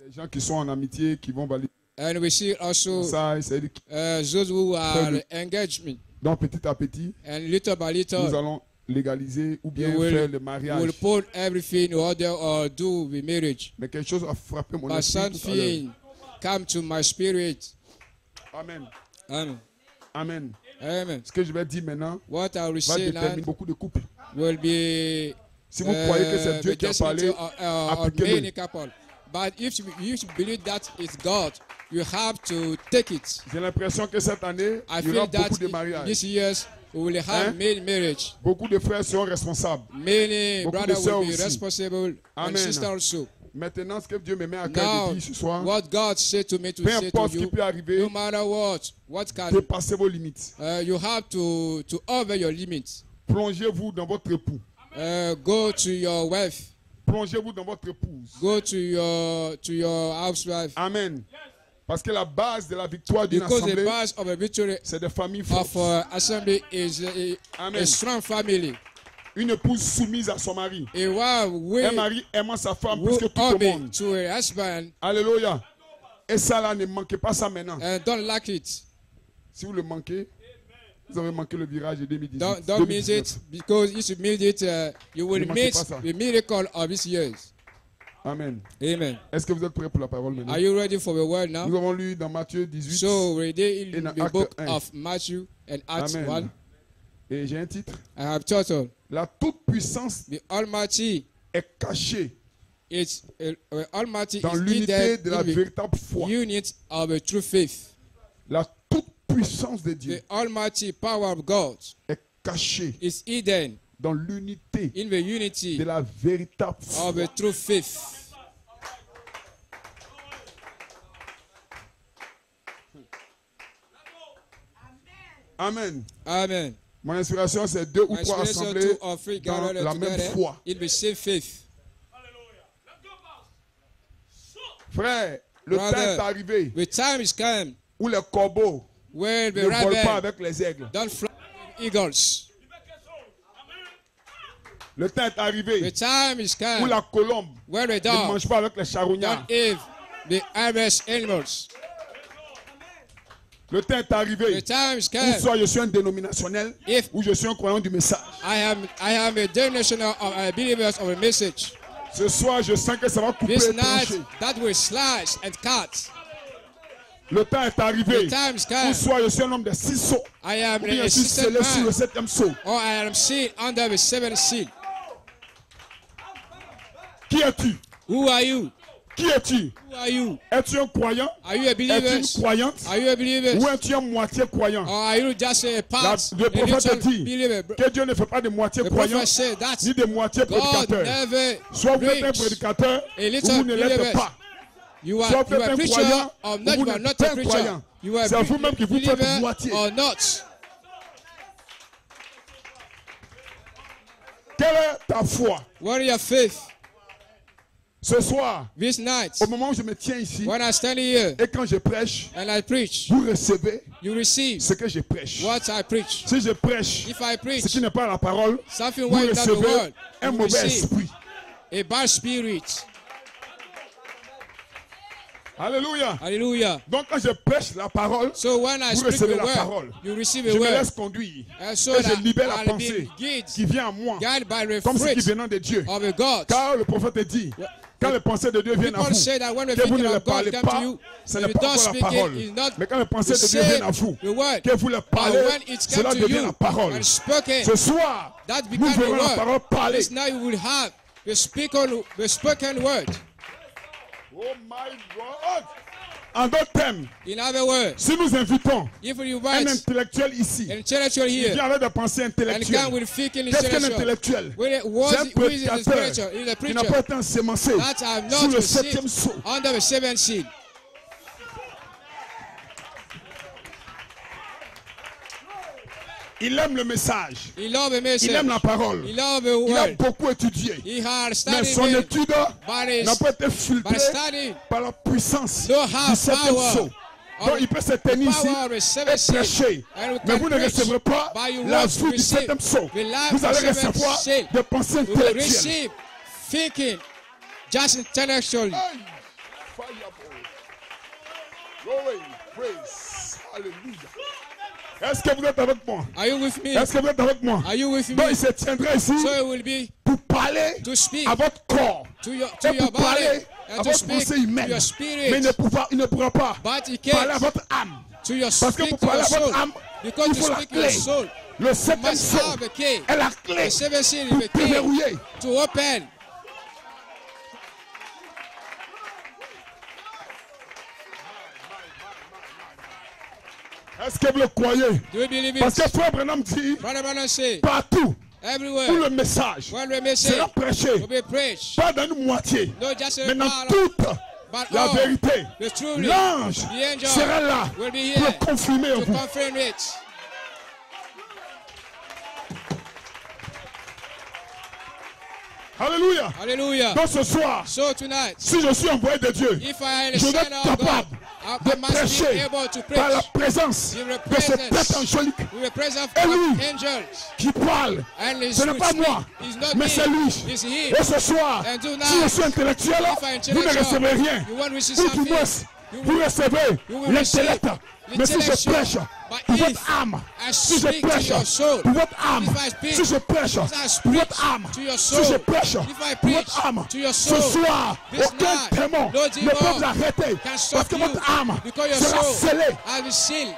des gens qui sont en amitié, qui vont valider and we see also ça. C'est-à-dire que- those who are le- engagement, Donc, petit à petit, and little by nous little, allons légaliser ou bien You will- faire le we mariage. will put everything in order or do the marriage. Mais quelque chose a frappé mon But esprit tout à l'heure. something come to my spirit. Amen. Amen. Amen. Amen. Ce que je vais dire maintenant What I will va say now déterminer beaucoup de couples. will be Si vous croyez que c'est Dieu the qui a destiny parlé, of appliquez-le. many couple. But if you believe that it's God, you have to take it. J'ai l'impression que cette année, I il y aura feel that beaucoup de mariages. this year we will have Hein? many marriage. Beaucoup de frères seront responsables. Many Beaucoup de brothers sœurs will be aussi. responsible Amen. and sisters also. Maintenant, ce que Dieu me met à cœur Now, de dire ce soir, what God said to me to peu say to importe ce qui you, peut arriver, no matter what can dépassez vos limites. you have to over your limits. Plongez-vous dans votre époux. Go to your wife. Plongez-vous dans votre épouse. Go to your housewife. Amen. Parce que la base de la victoire d'une Because the assemblée, base of a victory c'est des familles fortes. of assembly is Amen. a strong family. Une épouse soumise à son mari. A wife Un will mari aimant sa femme plus que tout le obey monde. to her husband Alléluia. Et ça là, ne manquez pas ça maintenant. and don't lack it. Si vous le manquez, vous avez manqué le virage de 2018. Don't miss 2019. it, because if you miss it, you will Ne manquez miss pas ça. the miracle of these years. Amen. Amen. Est-ce que vous êtes prêts pour la parole maintenant? Are you ready for the word now? Nous avons lu dans Matthieu 18 So read in Et dans the Acte book 1. of Matthew and Acts Amen. 1. et j'ai un titre. I have titled, La toute-puissance The Almighty est cachée is Almighty dans is l'unité hidden de la in the véritable foi. unit of a true faith. La toute-puissance de Dieu The Almighty power of God est cachée is hidden dans l'unité in the unity de la véritable foi. of a true faith. Amen. Amen. Mon inspiration, c'est 2 ou My 3 inspiration assemblés 2 or 3 dans gathered la même together foi. in the same faith. Frère, le Brother, temps est arrivé The time is come où les corbeaux where the ne volent pas raven avec les aigles. don't fly with eagles. Le temps est arrivé The time is où come la colombe where the ne dog mange pas avec les charognards. don't eat the harvest animals. Le temps est arrivé. The time is Ou come. soit je suis un dénominationnel, If ou je suis un croyant du message. I am a denominational believers of a message. Ce soir, je sens que ça va couper This et night, trancher. that will slice and cut. Le temps est arrivé. The time is Ou come. soit je suis un homme de 6 sauts. I am Ou bien a je suis assistant scellé sur le man, 7e saut. or I am sealed under the 7th seal. Qui es-tu? Who are you? Qui es-tu? Who are you? Es-tu un croyant? Are you a Es-tu believer? une croyante? Are you a believer? Ou es-tu un moitié croyant? Or are you just a part, Le a prophète little dit believer? que Dieu ne fait pas de moitié The croyant, prophet said that ni de moitié God prédicateur. never Soit vous êtes un brings prédicateur, a ou little vous ne l'êtes believers. pas. You Soit are vous êtes a un preacher croyant, or ou not, vous you are n'êtes not pas a un preacher. croyant. You are C'est a à vous-même qui vous faites believer moitié. or not. Quelle est ta foi? What is your faith? Ce soir, This night, au moment où je me tiens ici, when I stand here et quand je prêche, and I preach, vous recevez you receive ce que je prêche. what I preach. Si je prêche If I ce preach qui n'est pas la parole, something vous what is not the recevez word, un you mauvais receive esprit. a bad spirit. Alléluia. Hallelujah. Donc quand je prêche la parole, So when I vous speak recevez the la word, parole. you receive Je a me word. laisse conduire. And so Et je that libère la I'll pensée be guided, qui vient à moi, guided by the comme ce qui fruit venant de Dieu. of a God. Car le prophète dit, quand les pensées de Dieu viennent à People vous, say that when the que vous thinking ne les of God parlez come pas, to you, ce if n'est you pas don't encore la speak it, parole. it's not Mais quand les pensées the de Dieu viennent à vous, the word. que vous les But parlez, when it cela comes to devient la you parole. and spoken, Ce soir, that nous becomes the verrons la parole word. parler. This now you will have the spoken word. Oh my God! En d'autres termes, In other words, si nous invitons if you un invite intellectuel ici, an intellectual il here vient avec des pensées and come intellectuelles. with thinking Qu'est-ce qu'un intellectual, intellectuel? who C'est un is the prédicateur spiritual? He's a qui n'a preacher pas été ensemencé that have sous not le 7e received sceau. under the 7th seal. Il aime le message. He loves the Il message. aime la parole. He loves the Il a word. beaucoup étudié. He had Mais studied son it, étude but n'a pas été by filtrée studying par la puissance no du have 7e power sceau. Donc il peut se tenir ici power of the et 7th seal. prêcher. And we Mais can vous ne preach, recevrez pas but you la won't vie du receive 7e sceau. the life Vous of allez the 7th recevoir seal. des pensées We will intellectuelles. receive thinking just intellectually. Hey, fireball. Glory, praise, hallelujah. Est-ce que vous êtes avec moi? Are you with me? Est-ce que vous êtes avec moi? Are you with Donc me? il se tiendra ici So it will be pour parler to speak à votre corps. to your Et pour body parler à and to votre speak pensée to humaine. your Mais il ne pourra pas But he parler à can't votre âme. to your Parce que speak pour to parler your à votre soul. âme, Because il to faut la speak your clé. soul, Le 7e must sceau have a key. est la clé The 7th seal pour is the key déverrouiller. to open. Est-ce que vous le croyez? Do you believe Parce que it? Frère Branham dit Brother Branham say, partout où everywhere, le message when the message sera prêché, will be preached, pas dans une moitié, not just mais a dans part of, toute but la all, vérité. the truth, L'ange the angel sera là will be pour here confirmer en to vous. confirm it. Alléluia. Hallelujah. Donc ce soir, So tonight, si je suis envoyé de Dieu, if I am a je dois son être of God, capable I de must be prêcher able to par la preach présence in the de ce presence Père angélique with the presence Et of lui, angels. qui parle. And his Ce n'est pas moi, It's not mais me. c'est lui. It's him. Et ce soir, And tonight, si je suis intellectuel, if I vous ne intellectual, recevez rien. you won't receive Ou du something. moins, You vous will- recevez you will receive l'intellect. Mais si je l'intellectual. prêche But pour if votre âme, I si je speak to prêche your soul, pour votre âme, if I speak, si je prêche if I pour speak votre âme, to your si soul, je prêche if I pour preach votre âme, to your ce soul, soir, this aucun night, démon no ne demon peut vous arrêter can parce stop que you votre âme because your sera soul scellée. has been sealed.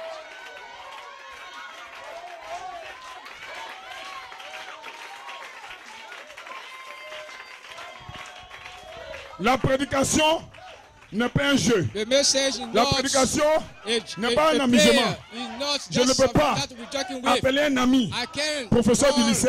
La prédication n'est pas un jeu. The message is La not prédication a, n'est pas un a amusement. prayer. It's not Je ne just peux something pas that we're joking with. appeler un ami, I can professeur du call lycée,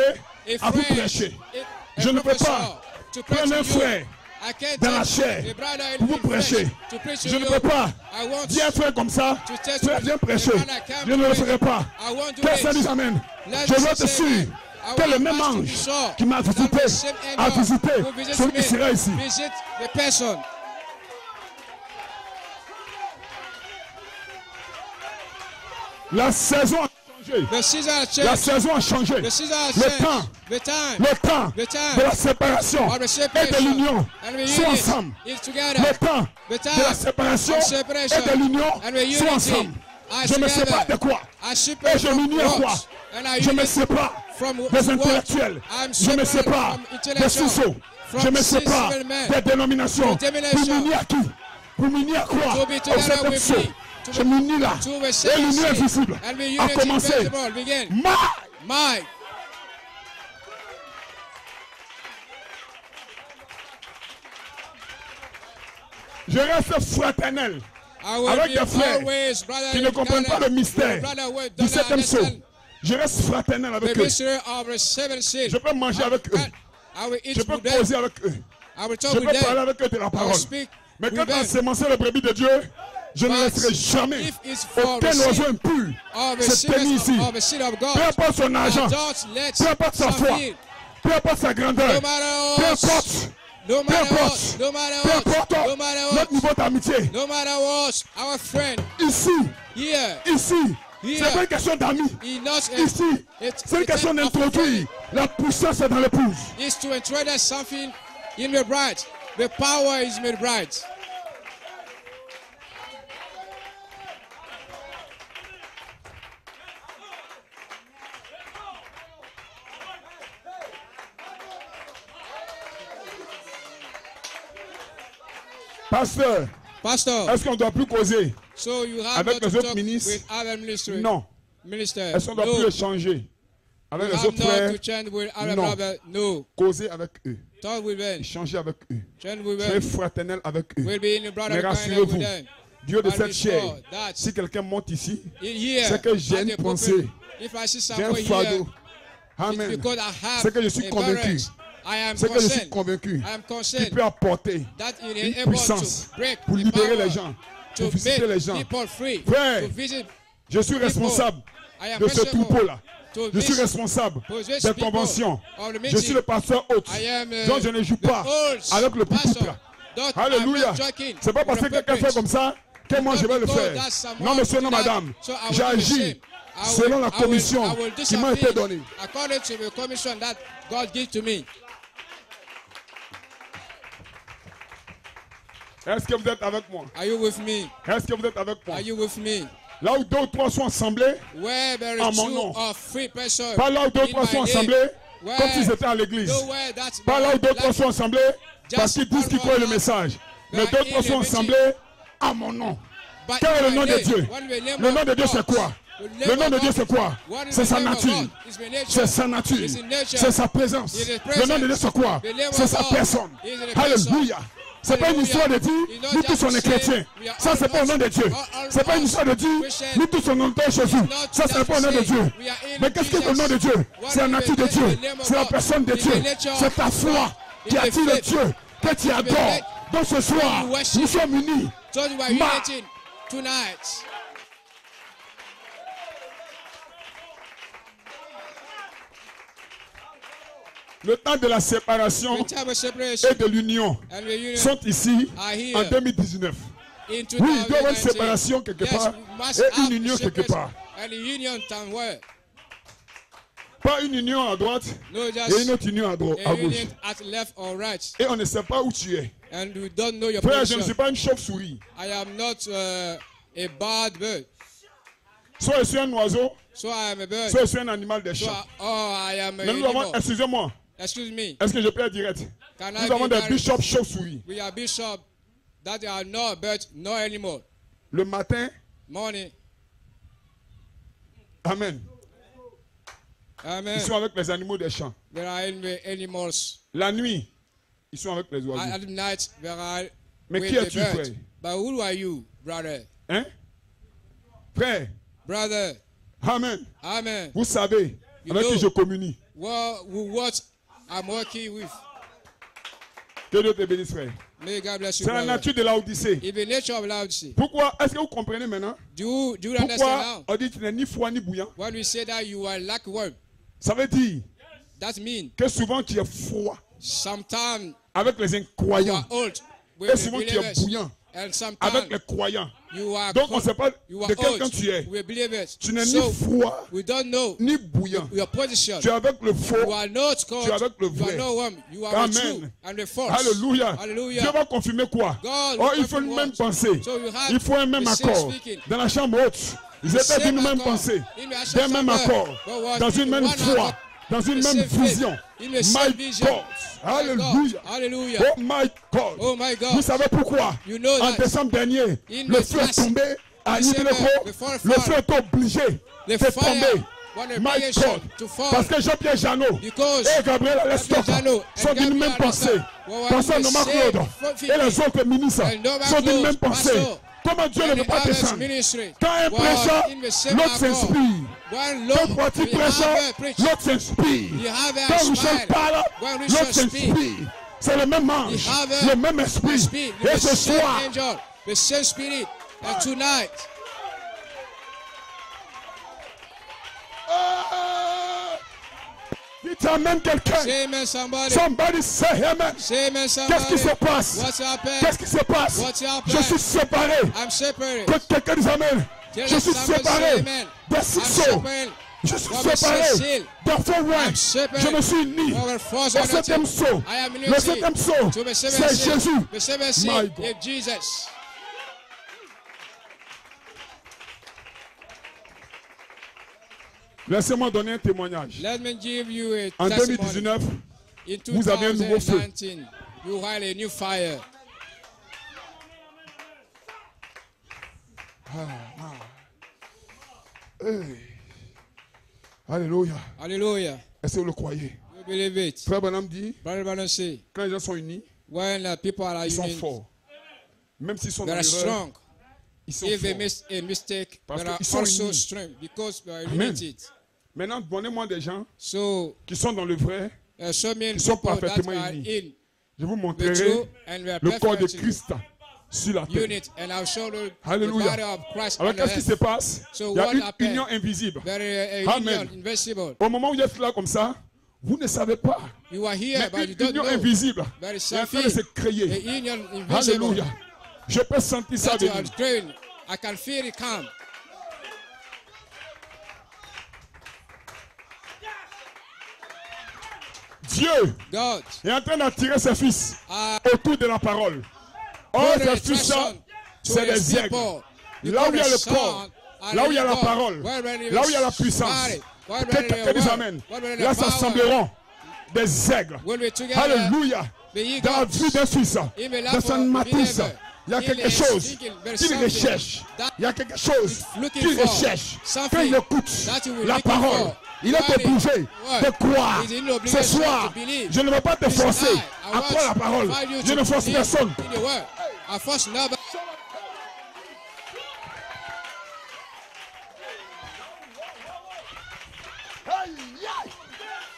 a à vous friend, prêcher. a Je ne peux professor pas to preach prendre un to you. frère I can't dans la take chair a brother in pour vous the flesh prêcher. to preach to Je ne you. peux pas I want dire un frère comme ça, to tell frère you, viens prêcher. the brother can Je ne le preach. ferai pas. I want to Personne preach. dit amen. Let's Je veux just être say sûr amen. I que le want même us to ange be sure qui m'a that visité the same a angel visité who visits celui qui me, sera ici. visit the person. La saison a changé. The season has La changed. saison a changé. The season has Le changed. temps, The time le temps The time de la séparation of the et de separation l'union and the sont unity ensemble. is together. Le temps The de la time séparation of separation et de l'union and the sont unity ensemble. Je me sépare de quoi? Et je m'unis à quoi? Je me sépare des intellectuels. Je me sépare des ciseaux. Je me sépare des dénominations. Pour m'unir à qui? Pour m'unir à quoi? Au Saint-Esprit. Je m'unis là. Et l'union invisible a commencé. My. Je reste fraternel avec des frères qui ne comprennent pas le mystère du 7e sceau. Je reste fraternel avec eux. Je peux manger avec eux. Je peux causer avec eux. Je peux parler avec eux de la parole. Mais quand on a sémencé le brebis de Dieu, je ne laisserai jamais aucun oiseau impur se tenir ici. Peu importe son argent, peu importe sa foi, peu importe sa grandeur, peu importe. Peu importe notre niveau d'amitié. Ici, c'est pas une question d'amis. Ici, c'est une question d'introduire la puissance dans l'épouse. Is to introduce something in the bride. The power is in the bride. Pasteur, est-ce qu'on ne doit plus causer avec les autres ministres? Non. Est-ce qu'on ne doit plus échanger avec les autres frères? Non. Causer avec eux. Échanger avec eux. Soyez fraternel avec eux. Mais rassurez-vous, Dieu de cette chair, si quelqu'un monte ici, c'est que j'ai une pensée, j'ai un fardeau. Amen. C'est que je suis convaincu. C'est que je suis convaincu qu'il peut apporter une puissance pour libérer les gens, pour visiter les gens. Frère, je suis responsable de ce troupeau-là. Je suis responsable des conventions. Je suis le pasteur hôte. Donc je ne joue pas avec le pupitre. Alléluia. C'est pas parce que quelqu'un fait comme ça que moi je vais le faire. Non monsieur, non madame. J'agis selon la commission qui m'a été donnée. Est-ce que vous êtes avec moi? Are you with me? Est-ce que vous êtes avec moi? Are you with me? Là où 2 ou 3 sont assemblés en mon nom. Pas là où 2 ou 3 sont assemblés comme s'ils étaient à l'église. Pas là où 2 ou 3 sont assemblés parce qu'ils disent qu'ils croient le message. Mais 2 ou 3 sont assemblés à mon nom. Quel est le nom de Dieu? Le nom de Dieu c'est quoi? Le nom de Dieu c'est quoi? C'est sa nature. C'est sa nature. C'est sa présence. Le nom de Dieu c'est quoi? C'est sa personne. Alléluia. C'est pas une histoire de dire, nous tous on est chrétiens. Ça c'est pas au nom de Dieu. C'est pas une histoire de dire, nous tous on est Jésus. Ça c'est pas au nom de Dieu. Mais qu'est-ce qui est au nom de Dieu? C'est la nature de Dieu. C'est la personne de Dieu. C'est ta foi qui attire le Dieu que tu adores. Donc ce soir, nous sommes unis. Le temps de la séparation et de l'union sont ici en 2019. Oui, il doit y avoir une séparation quelque part et une union quelque part. Pas une union à droite et une autre union à gauche. Et on ne sait pas où tu es. Frère, je ne suis pas une chauve-souris. Soit je suis un oiseau, soit je suis un animal des champs. Mais nous avons, excusez-moi. Excuse me. Est-ce que je peux être direct? Nous avons des bishops chauves-souris. We are bishops that are not but not anymore. Le matin. Morning. Amen. Amen. Ils sont avec les animaux des champs. There are animals. La nuit, ils sont avec les oiseaux. At night, there are. Mais qui es-tu, frère? But who are you, brother? Hein? Frère. Brother. Amen. Amen. Vous savez avec qui je communie. What I'm working with. Que Dieu te bénisse, frère. May God bless you. C'est la nature de l'Odyssée. Pourquoi? Est-ce que vous comprenez maintenant? Pourquoi on dit que tu n'es ni froid ni bouillant? When we say that you are lukewarm. Ça veut dire that means que tu es froid. Sometimes avec les incroyants. Et souvent tu es bouillant avec les croyants. Donc on ne sait pas de quel camp tu es. Tu n'es ni froid ni bouillant. Tu es avec le faux. Tu es avec le vrai. Amen. Alléluia. Dieu va confirmer quoi? Oh, il faut une même pensée. Il faut un même accord. Dans la chambre haute, Ils étaient d'une même pensée, d'un même accord, dans une même foi, dans une même vision. My God. Alléluia. Oh my God. Oh my God. Vous savez pourquoi? You know En that décembre dernier, le feu est tombé à Nideleko. Le feu est obligé de tomber. My God. Parce que Jean-Pierre Jeannot et Gabriel Alestok sont d'une même pensée. Pasteur Nomar Claude et les autres ministres sont d'une même pensée. Comment Dieu ne peut pas descendre? Quand un prêcheur, l'autre s'inspire. Quand un petit prêcheur, l'autre s'inspire. Quand Michel parle, l'autre s'inspire. C'est le même ange, le même esprit. Et ce soir, the same spirit, and tonight, dites amen quelqu'un. say amen somebody. Somebody say amen. Say amen somebody. Qu'est-ce qui se passe? What's happened? Qu'est-ce qui se passe? What's happened? Je suis séparé. I'm separated. Que quelqu'un dise amen. Tell Je suis somebody séparé say amen. des I'm succès. separated. Je suis From the séparé seal. d'un faux roi. I'm separated. Je me suis uni From the false au septième anointing. saut. I am Le septième saut, to the c'est seventh seal. Jésus. The seventh My seal God. is Jesus. Laissez-moi donner un témoignage. Let me give you a En testimony. 2019, In vous avez un nouveau feu. 2019, you had a new fire. Hey. Alléluia. Hallelujah. Est-ce que vous le croyez? You believe it? Frère Branham dit, Brother Branham say, quand les gens sont unis, when people are ils sont united, forts. Même s'ils sont they dans are l'erreur, strong. ils sont If they forts. miss a mistake, Parce they are qu'ils sont also unis. strong because they are Amen. united. Maintenant, donnez-moi des gens So, qui sont dans le vrai. so many Ils sont people that parfaitement are unis. in Je vous the montrerai true and we are le corps de perfect Christ sur la terre. unit, and I'll show the Alléluia. body of Christ Alors on the qu'est-ce qui se earth. passe? So Il y a what une happened? union invisible. There is a Amen. union invisible. Au moment où vous êtes là comme ça, vous ne savez pas. You are here, Mais but you une don't union know. invisible There is est en train de se something, a créer. union invisible. Alléluia. Je peux sentir ça That you are venir. growing. I can feel it come. Dieu God, est en train d'attirer ses fils autour de la parole. Oh, Put ces a fils trust to c'est his des aigles. people. Là où il y a Because le the corps, son là où il y a la God, parole, where there is là où il y a la puissance, body, where que there is quelqu'un dise word, amen. where there is Là, power, s'assembleront des aigles. will be together. Alléluia. Be ye Dans la gods. vie d'un fils, In the life dans of son matrice, believer, il y a he quelque is chose thinking there is qu'il something recherche. that Il y a quelque chose looking qu'il for, recherche. something Quand il écoute that you will la looking parole, for. il est Why obligé the de croire. word is in Ce obligation soir, to believe. je ne vais pas te This forcer night, I à want croire la parole. find you Je to ne force believe personne. in the word. I force nobody.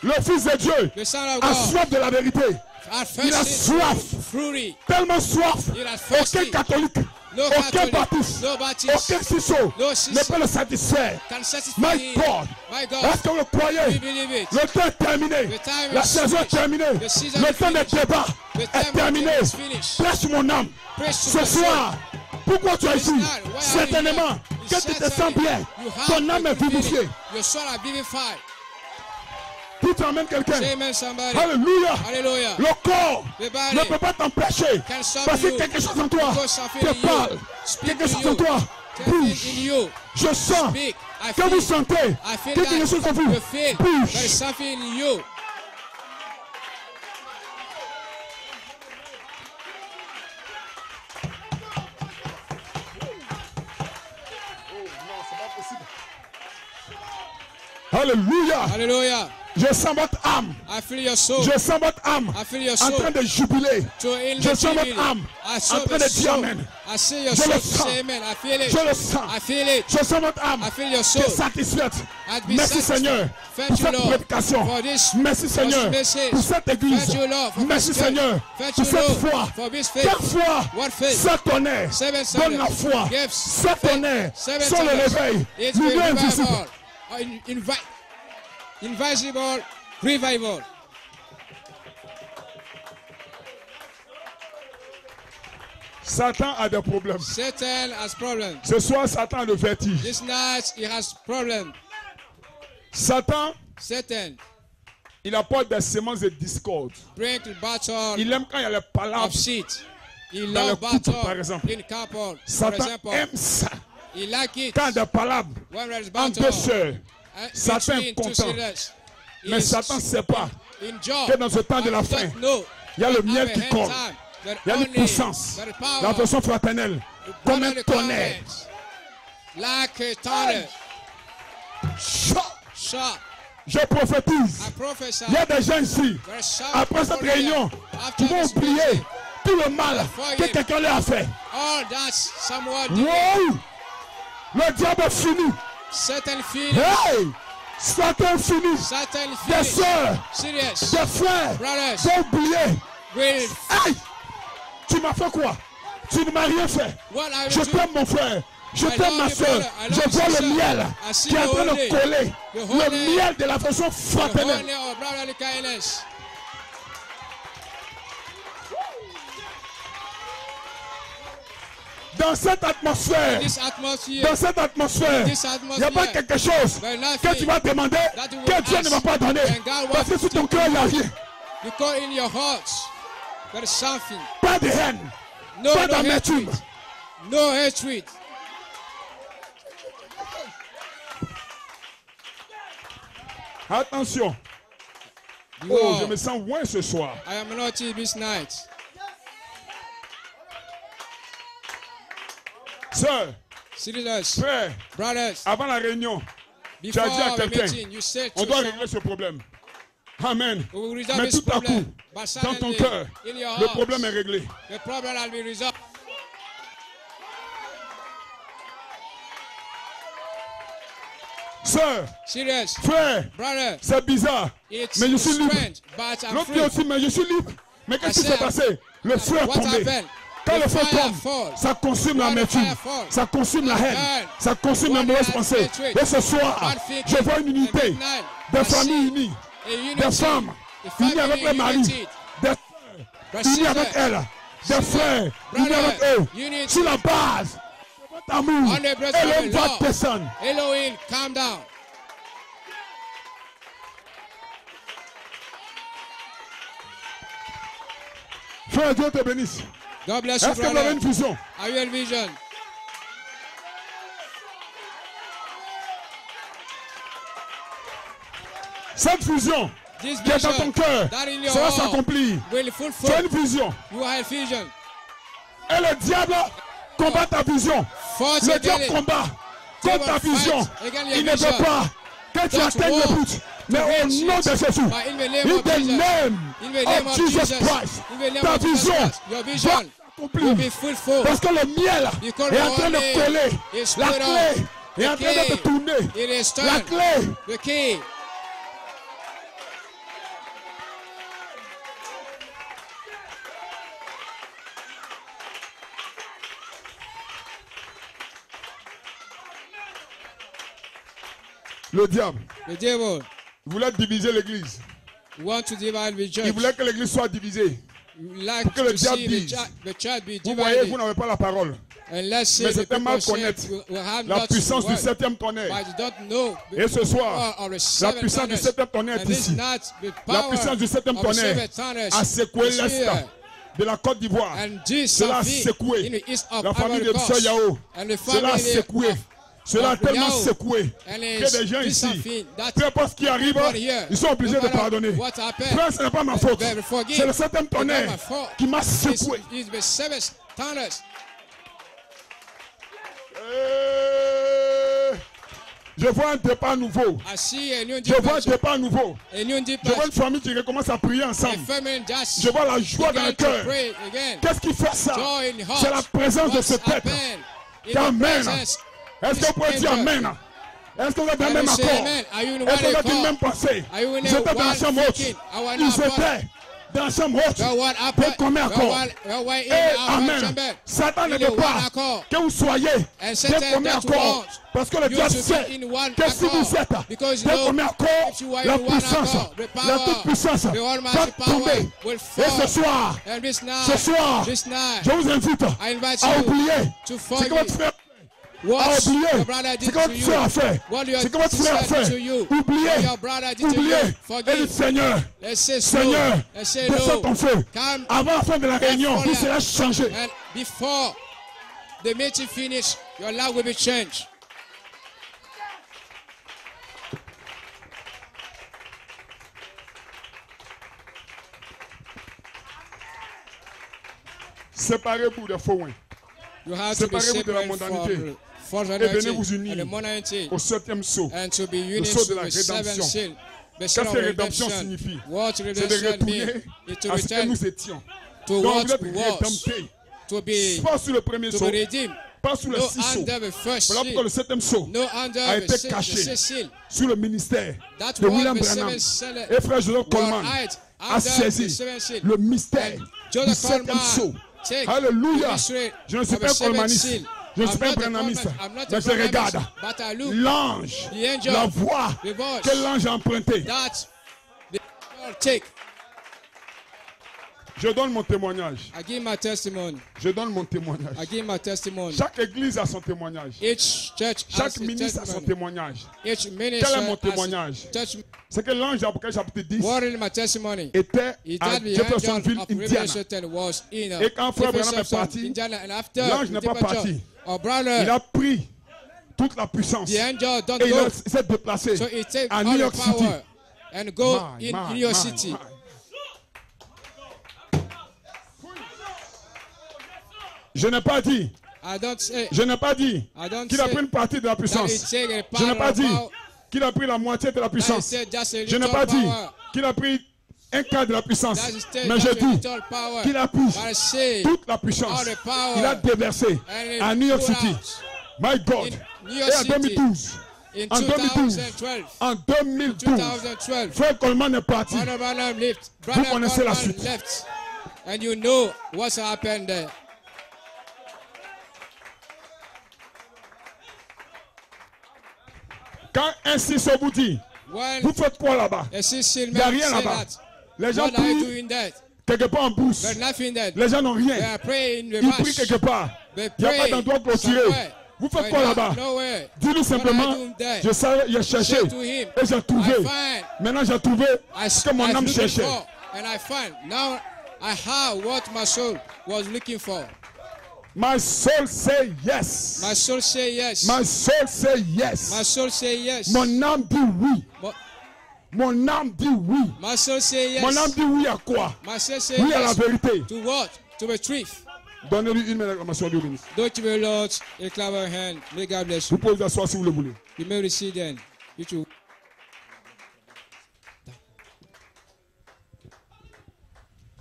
Le Fils de Dieu The Son of a God soif de la vérité. are Il a thirsty, soif, fruity. tellement soif. Il a Aucun thirsty. catholique, No aucun Catholic, baptiste, no Baptist aucun ciseau no ne ciseau peut le satisfaire. can satisfy My him. God, My God, est-ce que vous le we croyez? believe it. Le temps est terminé. The time La is saison est finished. terminée. The season Le is temps des finished. débats The est time terminé. is finished. Prêche mon âme. Praise to Ce my soul. soir, pourquoi tu es ici? This night, why are you Certainement here? que tu te sens Certainly, bien. you have Ton âme a est good vivifiée. feeling. Your soul are vivified. Tu t'emmènes quelqu'un. Say amen, somebody. Alléluia. Hallelujah. Le corps The body ne peut pas t'empêcher. can stop Parce que you. quelque chose en toi Because something te in you parle. speak Quelque to chose you. en toi Something bouge. in you Je sens speak. I que feel vous it. sentez I feel que that. quelque chose en vous You feel there is bouge. something in you. Alléluia. Hallelujah. Je sens votre âme. I feel your soul. Je sens votre âme I feel your en soul. train de jubiler. To in Je the sens TV. votre âme I en saw train the de dire soul. amen. I see your Je soul. le sens. Say amen. I feel it. Je le sens. I feel it. Je sens votre âme I feel your qui est soul. satisfaite. I'd be Merci satisfied. Seigneur Thank pour you, cette Lord, prédication. for this Merci Seigneur message. pour cette église. Thank you, Lord, for Merci this church. Seigneur Thank pour you, cette Lord, foi. for this faith. Quelle foi? What faith? Cet honneur. Seven Donne la Sundays. foi. Gifts. Cet Faith. honneur. Seven Sans le Sundays. réveil. It's L'union a invisible. revival. Invisible revival. Satan a des problèmes. Satan has problems. Ce soir, Satan a le vertige. This night he has problems. Satan, Satan il apporte des semences de discorde. bring to battle Il aime quand il y a les palabres. of seed. He Dans loves le couple, battle par exemple. in couple. For Satan example, aime ça. He like it. Quand des palabres When there is entre battle, deux sœurs, Satan est between two content. sisters, he Mais is Satan ne sait pas in joy. que dans ce temps de la But he fin, don't know il y a le that miel at qui the colle. end time, that Il y a une only puissance. that the power La version fraternelle. Comme un brotherly tonnerre. covenant, like a thunder, sharp. Je prophétise. I prophesy. Il y a des gens ici, There is sharp après cette warrior. réunion, After qui vont this oublier meeting, tout le mal que quelqu'un leur a fait. all that someone did, Wow! Le diable est fini. Satan feel, Hey! Satan fini. Satan Des feel soeurs, serious. des frères, Brothers vont oublier. will, Hey! Tu m'as fait quoi? Tu ne m'as rien fait. what I Je will do. t'aime mon frère. Je I t'aime love ma you, soeur. brother. I love Je vois you, le sister. miel I see qui est en the train de holy- coller. the Le holy- miel de la version The fraternelle. honor of brotherly kindness. Dans cette atmosphère, This atmosphere, dans cette atmosphère, this il n'y a pas atmosphere, quelque chose but nothing que tu vas demander that you will que Dieu ne va ask, pas donner. and God Parce que wants sur ton to cœur, il n'y a rien. because in your heart there is something. Pas de haine, No, pas no d'amertume. hatred. No hatred. Attention. You Oh, are- je me sens loin ce soir. I am not here this night. Sœur, Sisters, frère, brothers, avant la réunion, tu as before dit à the quelqu'un, meeting, you said on to doit some- régler ce problème. Amen. we will resolve Mais this tout à coup, problem. But dans suddenly, ton cœur, in your le heart, problème est réglé. the problem will be resolved. Sœur, Serious, frère, brother, c'est bizarre. it's Mais je suis libre. strange, but I'm L'autre dit free. aussi, mais je suis libre. Mais qu'est-ce qui I s'est said, passé? Le feu est What tombé. happened? Quand The le feu fire tombe, falls. ça consume When the l'amertume, fire falls, ça consume la haine, burn. ça consume When les mauvaises the pensées. hatred, Et ce soir, bad thinking, je vois une unité, and midnight, des I familles see unies, a des unity, femmes a unies avec family les maris, united, des the sœurs unies avec sister, elles, des frères unis brother, avec eux, unity. sur la base de votre amour. On the breast Et of l'homme the va Lord. descendre. Elohim, calm down. Frère, Dieu te bénisse. God bless you, Est-ce que vous avez brother. une vision? Are you in vision? Cette fusion This qui est dans ton vision cœur that in your sera heart s'accomplir. will Tu as fulfill. une vision. You are a vision. Et le diable combat ta vision. Fight Le against diable it. combat contre ta Devil vision. fight against your Il ne veut vision. pas que tu Don't atteignes le want but. Mais to au reach nom it. de Jésus, But in the name in of the Jesus. name In the name of of Jesus Jesus. Christ, In the name ta of Jesus vision Christ. Your va vision will s'accomplir. be fulfilled. Parce que le miel Because est en train de the coller. oil is La put clé on. est en The train de key. tourner. It is La turned. clé. The key. Le diable The devil voulait diviser l'église. want to divide the Il church. voulait que l'église soit divisée. You like que le to diable see dise. the church be Vous voyez, divided. vous n'avez pas la parole. And let's say Mais the c'était mal people say connaître we have la not puissance du word, septième tonnerre. but you don't know the Et ce soir, power of the la seven puissance du thunders. septième tonnerre est And this ici. not the La power puissance du septième of the tonnerre seven thunders a secoué is l'Est here. de la Côte d'Ivoire. And this Cela a something secoué in the east of la famille de Ivory Psa Coast. Yao. And the Cela a family secoué. of Cela a tellement Yao. secoué And que des gens this ici, something that peu importe ce qui arrive, people here, ils sont obligés no de matter pardonner. what happened, Frère, ce n'est pas ma faute. they forgive. C'est le septième It's not tonnerre my fault. qui m'a It's secoué. the seven thunders. Je vois un départ nouveau. I see a new Je vois un dimension. départ nouveau. A new Je vois dimension. une famille qui recommence à prier A ensemble. family just Je vois la joie dans le began to cœur. pray again. Qu'est-ce qui fait ça? Joy in the heart. C'est la présence de What's ce peuple. happened in the Amen. presence. Est-ce que vous pouvez dire Amen? Est-ce que vous êtes dans le même Can you say accord? amen? Are you in Est-ce que vous one êtes une même accord? pensée? Are you in Ils étaient dans la one chambre haute. thinking? I want Ils to étaient dans la chambre haute. Go what Pour happened? combien Go accord? what in Et our Amen. chamber? Satan ne In veut the pas one accord. que vous soyez And de Satan combien that accord? wants Parce que le you diable to sait be in one que si vous accord. êtes Because you de know, combien accord, if you are la in one puissance, accord, the la power, toute puissance the almighty va power tomber. will Et fall. ce soir, And this night, ce soir, this night, je vous invite I invite à you oublier to ce que votre forgive frère a what oublié, your brother ce did que votre to frère a you. fait, What your ce que votre frère a sister did fait. to you. Oubliez, What your brother did to oubliez. you. Et dites, Forgive. Seigneur, Let's say slow. Seigneur, Let's say descends low. ton feu. Come Avant la fin de la réunion, for tout that. sera changé. and before the meeting finish, your life will be changed. Séparez-vous des faux oins. You have to be Séparez-vous de la separate mondanité. from Et venez vous and unir the monarchy, au 7e sceau. and to be Le united sceau de la with seven rédemption. seal. The Qu'est-ce seal of que rédemption redemption. signifie? What C'est de redemption retourner means is to à ce que return nous étions. to Donc what vous êtes was, rédemptés. to be Pas sous le premier to sceau, be redeemed. pas sous le No 6 sceaux. under the first Voilà pourquoi le seal. 7e sceau No under a the été sixth caché seal. sous le ministère That de was William the Branham. seventh seal. Et frère Joseph Coleman hide a under saisi the seventh seal. le mystère And du Joseph 7e Coleman sceau. take Alléluia. the mystery Je ne suis of pas the un seventh colmaniste. seal. Je ne suis I'm pas un not a branhamiste. Coleman- I'm not a Mais je Branhamist, regarde but I look l'ange, the angel, la voix the voice que l'ange a empruntée. that the angel take. Je donne mon témoignage. I give my testimony. Je donne mon témoignage. I give my testimony. Chaque église a son témoignage. Each church has Chaque a ministre a son testimony. témoignage. Each minister Quel est mon has témoignage? a testimony. C'est que l'ange d'Apocalypse chapitre 10 What is my testimony? était Is à that the Jeffersonville, angel of Indiana. Revelation was in Et quand frère Branham est Jefferson, parti, Indiana, and after l'ange n'est pas departure parti. of Il brother, a pris toute la puissance. the angel don't Et il go. s'est déplacé So he take à all New the York City. power and go My, in my, New York my, City. my. Je n'ai pas dit, I don't say je n'ai pas dit I don't qu'il a say pris une partie de la that he puissance. take a Je part n'ai pas of dit power. qu'il a pris la moitié de la I puissance. said just a Je n'ai little pas dit power. qu'il a pris un quart de la puissance. That is take Mais je just a dis little power. qu'il a pris But I say toute la puissance. all the power Il a déversé and à New York poured City. out My God. in New York Et en City 2012. in En 2012. 2012. En 2012. 2012. Frère Coleman est parti. Brother Branham left. Brother connaissez la Coleman suite. left. And you know what's happened there. Quand un ciseau vous dit, When vous faites quoi là-bas? a Sicilian Il n'y a man rien say là-bas. that, Les gens what are you prient doing that? quelque part en bourse. There's nothing there. Les gens n'ont They rien. are praying in the Ils prient rush. quelque part. They Il n'y a pas pray d'endroit clôturé. somewhere. Vous faites But quoi not là-bas? nowhere. Dis-nous simplement, What are you doing there? je savais, j'ai cherché Say to him, et j'ai trouvé. I find. Maintenant j'ai trouvé ce que mon âme looking cherchait. for, and I find. Now I have what my soul was looking for. My soul say yes. My soul say yes. My soul say yes. My soul say yes. Mon âme dit oui. Mo- Mon âme dit oui. My soul say yes. Mon âme dit oui à quoi? My soul say Oui à la yes. vérité. To what? To the truth. Donnez-lui une acclamation, Dieu bénisse. Don't you be Lord, a clap of hand. May God bless Vous you. pouvez vous asseoir si vous le voulez. You may receive then. You too.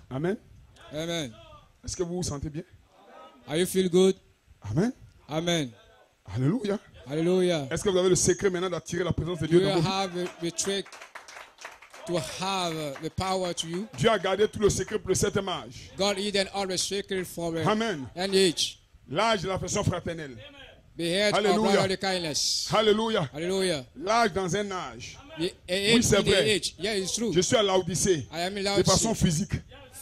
Amen. Amen. Est-ce que vous vous sentez bien? Are you feel good? Amen. Amen. Alléluia. Hallelujah. Est-ce que vous avez le secret maintenant d'attirer la présence de Dieu You dans vos vies? have the trick to have the power to you. Dieu a gardé tout le secret pour le 7e âge. God hidden all the secret for Amen. an age. L'âge de l'affection fraternelle. The head of Hallelujah. brotherly kindness. Alléluia. Hallelujah. L'âge dans un âge. The age c'est in the vrai. age. Yeah, it's true. Je suis à Laodicée I am in de façon Laodicea. physique.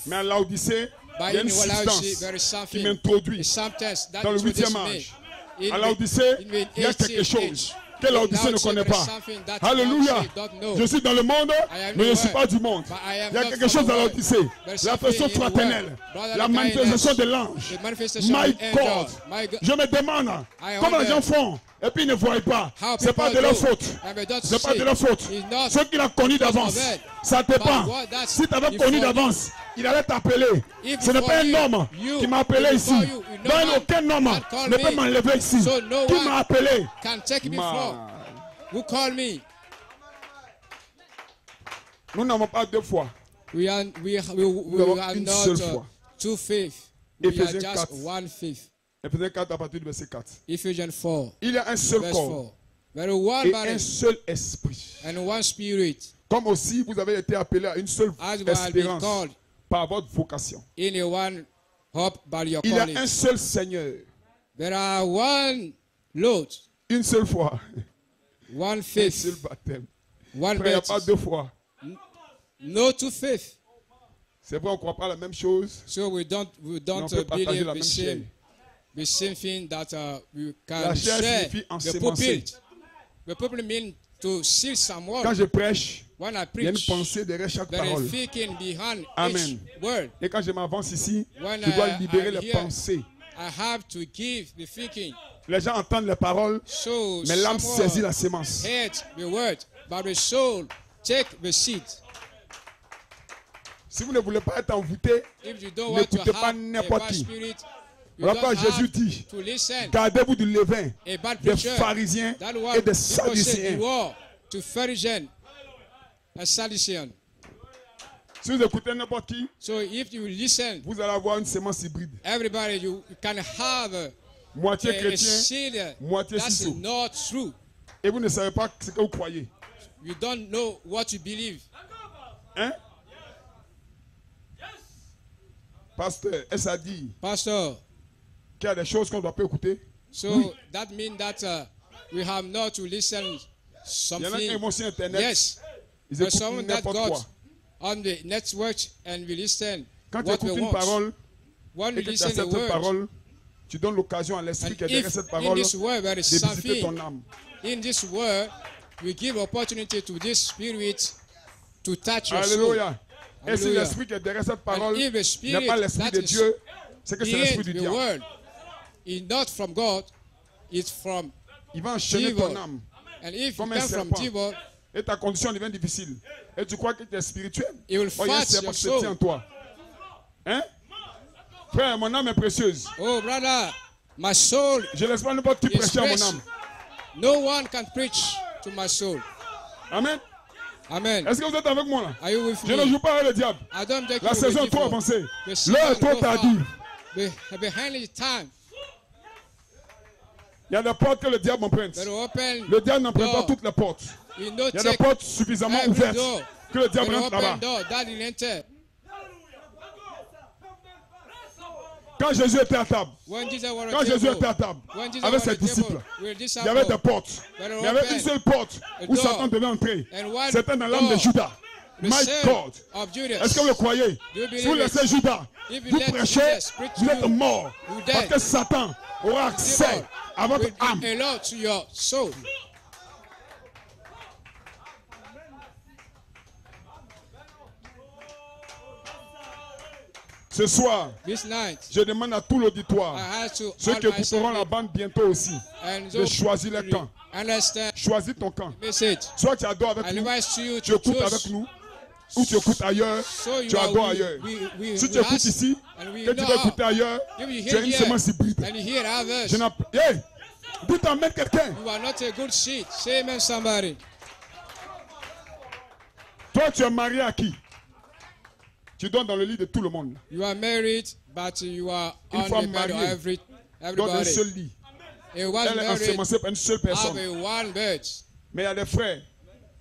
Mais à Laodicée, il y a une substance there is qui something. m'introduit It's sometimes that dans le introduces 8e me. âge. In À the- Laodicée, in the il y a quelque 18th chose age. que Laodicée ne Laodicea, connaît there is pas. something that Alléluia. Laodicea don't know. Je suis dans le monde, I am mais je ne in suis the pas world, du monde. but I am Il y a not quelque from chose the dans world. Laodicée. There's L'affection something in the fraternelle. world. Brotherly La manifestation kindness. de l'ange. The manifestation My of the angel. God. My God. Je me demande I comment les wonder gens font et puis ils ne voient pas. how C'est pas de people leur do. faute. And they don't C'est pas see. de leur faute. It's not Ce qu'il a connu d'avance, of it. ça dépend. But what that's Si tu avais before connu you. d'avance, il allait t'appeler. If Ce n'est before pas un you, homme you, qui m'a appelé if ici. before you, no Donc man aucun homme can call ne peut me. m'enlever ici. So no Qui one m'a appelé? can take me from. Who called me? Nous n'avons pas deux fois. We are avons are une not seule foi. two faith. We are Éphésiens just 4. one faith. Éphésiens 4 à partir du verset 4. Ephesians 4, Il y a un seul verse corps 4. There is one et body un seul esprit. and one spirit, Comme aussi vous avez été appelés à une seule as we have been espérance called par votre vocation. in a one hope by your Il y a calling. un seul Seigneur, There are one Lord, une seule foi, one un seul faith, baptême. one Frère, il n'y a pas baptism. deux fois. No two faith. C'est vrai, on ne croit pas la même chose. So we don't Mais on peut partager believe la même chair. the same thing that we La can chair share. signifie The ensemencer. pulpit. The pulpit mean to seal some Quand word. je prêche, When I il y a une preach, pensée derrière chaque there parole. is thinking behind Amen. each word. Et quand je m'avance ici, When je dois I libérer am les here, pensées I have to give the thinking. Les gens entendent les paroles, So mais l'âme saisit someone la sémence. heard the word, but the soul take the seed. Si vous ne voulez pas être envoûté, If you don't want to n'écoutez pas have a n'importe bad qui. spirit, you Voilà pourquoi don't Jésus have dit, to listen. gardez-vous du levain A bad des preacher, pharisiens that et one, des people say sadducéens. war to Pharisee and Sadducean. Si vous écoutez n'importe qui, So if you listen, vous allez avoir une sémence hybride. everybody, you can have Moitié a chrétien, seed moitié that's ciseau. not true. Et vous ne savez pas ce que vous croyez. You don't know what you believe. Hein? Pasteur, est-ce à dire Pastor, qu'il y a des choses qu'on ne doit pas écouter? so that means that we have not to listen Il y en a qui something. vont sur Internet, Yes, ils there's écoutent someone that n'importe got quoi. on the network and we listen Quand tu what écoutes we une want. parole When we et que tu listen the acceptes cette word, parole, tu donnes l'occasion à l'esprit and qui est derrière if cette in parole this word there de is visiter ton something, âme. in this word, we give opportunity to this spirit to touch your soul. Alléluia. Et si Hallelujah. l'esprit qui est derrière cette parole And if the n'est spirit pas l'esprit that de is Dieu, c'est que c'est l'esprit in du the diable. word is not from God, it's from Il va enchaîner ton devil. âme. And if you Comme un come from serpent. devil, Et ta condition devient difficile. Et tu crois que tu es spirituel. it will Oh, il y a un fight serpent your qui se tient en soul. toi. Hein? Frère, mon âme est précieuse. Oh brother, my soul Je ne laisse pas n'importe qui is prêcher à mon precious. âme. No one can preach to my soul. Amen. Amen. Est-ce que vous êtes avec moi là? Are you with Je ne me? joue pas avec le diable. I don't take La you saison est with trop evil. avancée. The season L'heure est trop go far. tardive. Behind the time, Il y a des portes que le diable emprunte. but open Le diable n'emprunte pas door. toutes les portes. You know Il y a des take portes suffisamment every ouvertes door. que le But diable rentre là-bas. open door that will enter. Quand Jésus était à table, When Jesus was quand at Jésus table, était à table when Jesus avec was ses at table disciples, with il y avait des disciples, portes. Il y avait une seule porte où door. Satan devait entrer. And one C'était dans l'âme de door. Judas. the My son God. of Judas. Est-ce que vous le croyez? Do you Si vous believe it? laissez Judas, If you vous let prêchez, Jesus preach vous to êtes you, mort. you Parce dead. que Satan aura accès Devil à votre will âme. give a lot to your soul. Ce soir, This night, je demande à tout l'auditoire, I had to ceux all qui my écouteront la assembly bande bientôt aussi, and de those choisir le who camp. understand Choisis ton camp. message. Soit tu adores avec I nous, advise to you tu to écoutes avec choose. nous, ou tu écoutes ailleurs, So you tu are adores ailleurs. Si tu écoutes ici, and we que tu know vas écouter ailleurs, if you tu hear as une here semence hybride. and you hear others, Je n'ai hey, dites amen quelqu'un. you are not a good seed. Say amen, somebody. Toi, tu es marié à qui? Tu dors dans le lit de tout le monde. You are married, but you are Une on femme the bed of mariée. Dans un everybody. seul lit. A one Elle est married ensemencée par une seule have personne. a one bird. Mais il y a des frères,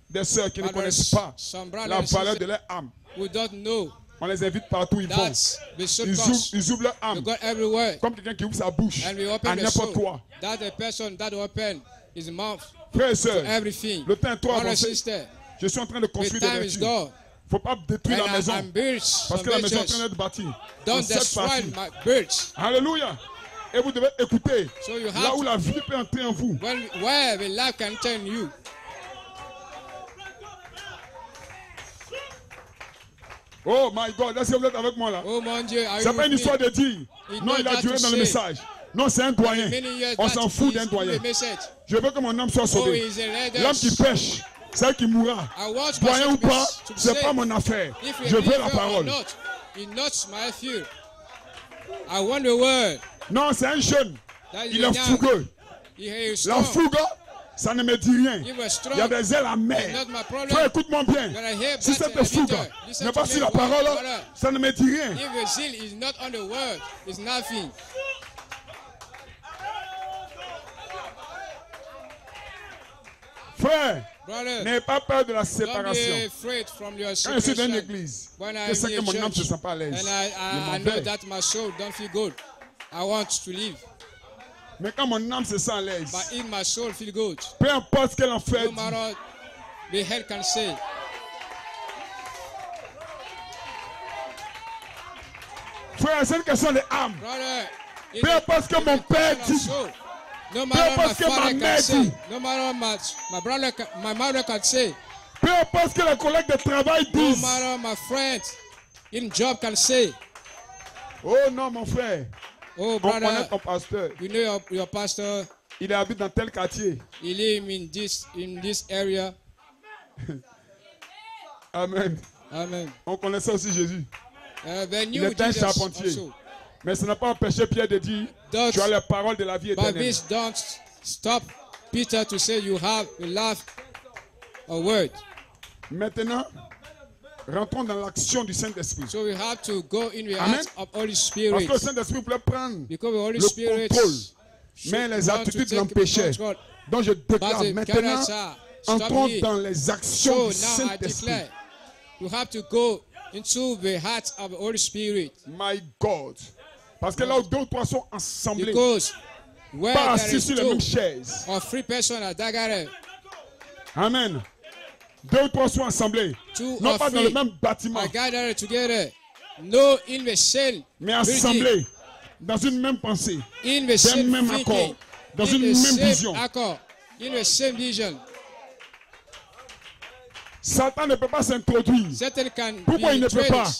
des sœurs qui ne But connaissent there's pas some brothers la and valeur sisters de leur âme. who don't know On les invite partout où ils vont. that's the soul Ils cost. ouvrent leur You âme got everywhere. comme quelqu'un qui ouvre sa bouche And we à open the n'importe soul. quoi. That the person that open his mouth Frères et to sœurs, everything. le temps est trop Brother and avancé. sister, Je suis en train de the construire des time is vertus. gone. Il ne faut pas détruire And la maison. I'm built Parce some que la maison est en churches. train d'être bâtie. Don't En sept destroy parties. my birds. Alléluia. Et vous devez écouter So you have là où to- la vie peut entrer en vous. Where the life can turn you. Oh my God, est-ce que vous êtes avec moi là? Oh mon Dieu, are C'est you pas une with histoire me? de dire. Il Non, knows il a that duré to dans le say. message. Non, c'est un doyen. Many years On that s'en fout he's d'un doyen. the message. Je veux que mon âme soit Oh, sauvée. he's a leader. L'âme qui pêche, celle qui mourra. I want Doyen ou myself to pas, be c'est saved. pas mon affaire. If Je you veux la or parole. not, it's not my fear. I want the word. Non, c'est un jeune. That is Il a est young. fougueux. He is La strong. fougue, ça ne me dit rien. He was strong. Il y a des ailes amères. It's not my problem. Frère, écoute-moi bien. When I hear Si that cette in a fougue bitter, listen n'est to pas me, sur la brother. parole, ça ne me dit rien. If the zeal is not on the word, it's nothing. Frère, Brother, n'ayez pas peur de la don't be séparation. afraid from your Quand je suis dans une separation. église, When je I sais am que in mon âme ne se church, sent pas à l'aise. and Je I m'en know vais. that my soul don't feel good. I want to leave. Mais quand mon âme se sent à l'aise, But in my soul feel good. peu importe ce qu'elle en fait, No matter the hell can say. frère, c'est une question d'âme. Brother, Peu importe ce que mon père dit, no matter importe my ce que ma father mère can say, dit. no matter my brother, my mother can say, peu importe ce que les collègues de travail no disent. matter my friend in job can say, Oh non, mon frère, Oh, On connaît brother, ton pasteur. we know your pastor. Il habite dans tel quartier. He live in this area. Amen. Amen. On connaissait aussi Jésus. They Il knew était un Jesus charpentier. also. Mais ce n'a pas empêché Pierre de dire, Don't- tu as les paroles de la vie But éternelle. this don't stop Peter to say you have a life, a word. Maintenant, rentrons dans l'action du Saint-Esprit. So we have to go in the Amen. heart of Holy Parce Spirit. que le Saint-Esprit voulait prendre Because the Holy le Spirit contrôle. should Mais les want to attitudes take l'empêchaient. control. Donc je déclare But the maintenant, character stop entrons here. dans les actions So du now I Saint-Esprit. declare, you have to go into the heart of the Holy Spirit. My God. Parce que là où 2 ou 3 sont assemblés, Because where pas there assis is sur les mêmes 2 chaises. or 3 persons are gathered, Amen. 2 ou 3 sont assemblés. 2 Non or pas dans le 3 même bâtiment, are gathered together, no in the same mais building, assemblés dans une même pensée, in the d'un same même thinking, accord, dans in une the même same vision. accord, in the same vision. Satan ne peut pas s'introduire. Satan can Pourquoi be il ne peut pas? traitors.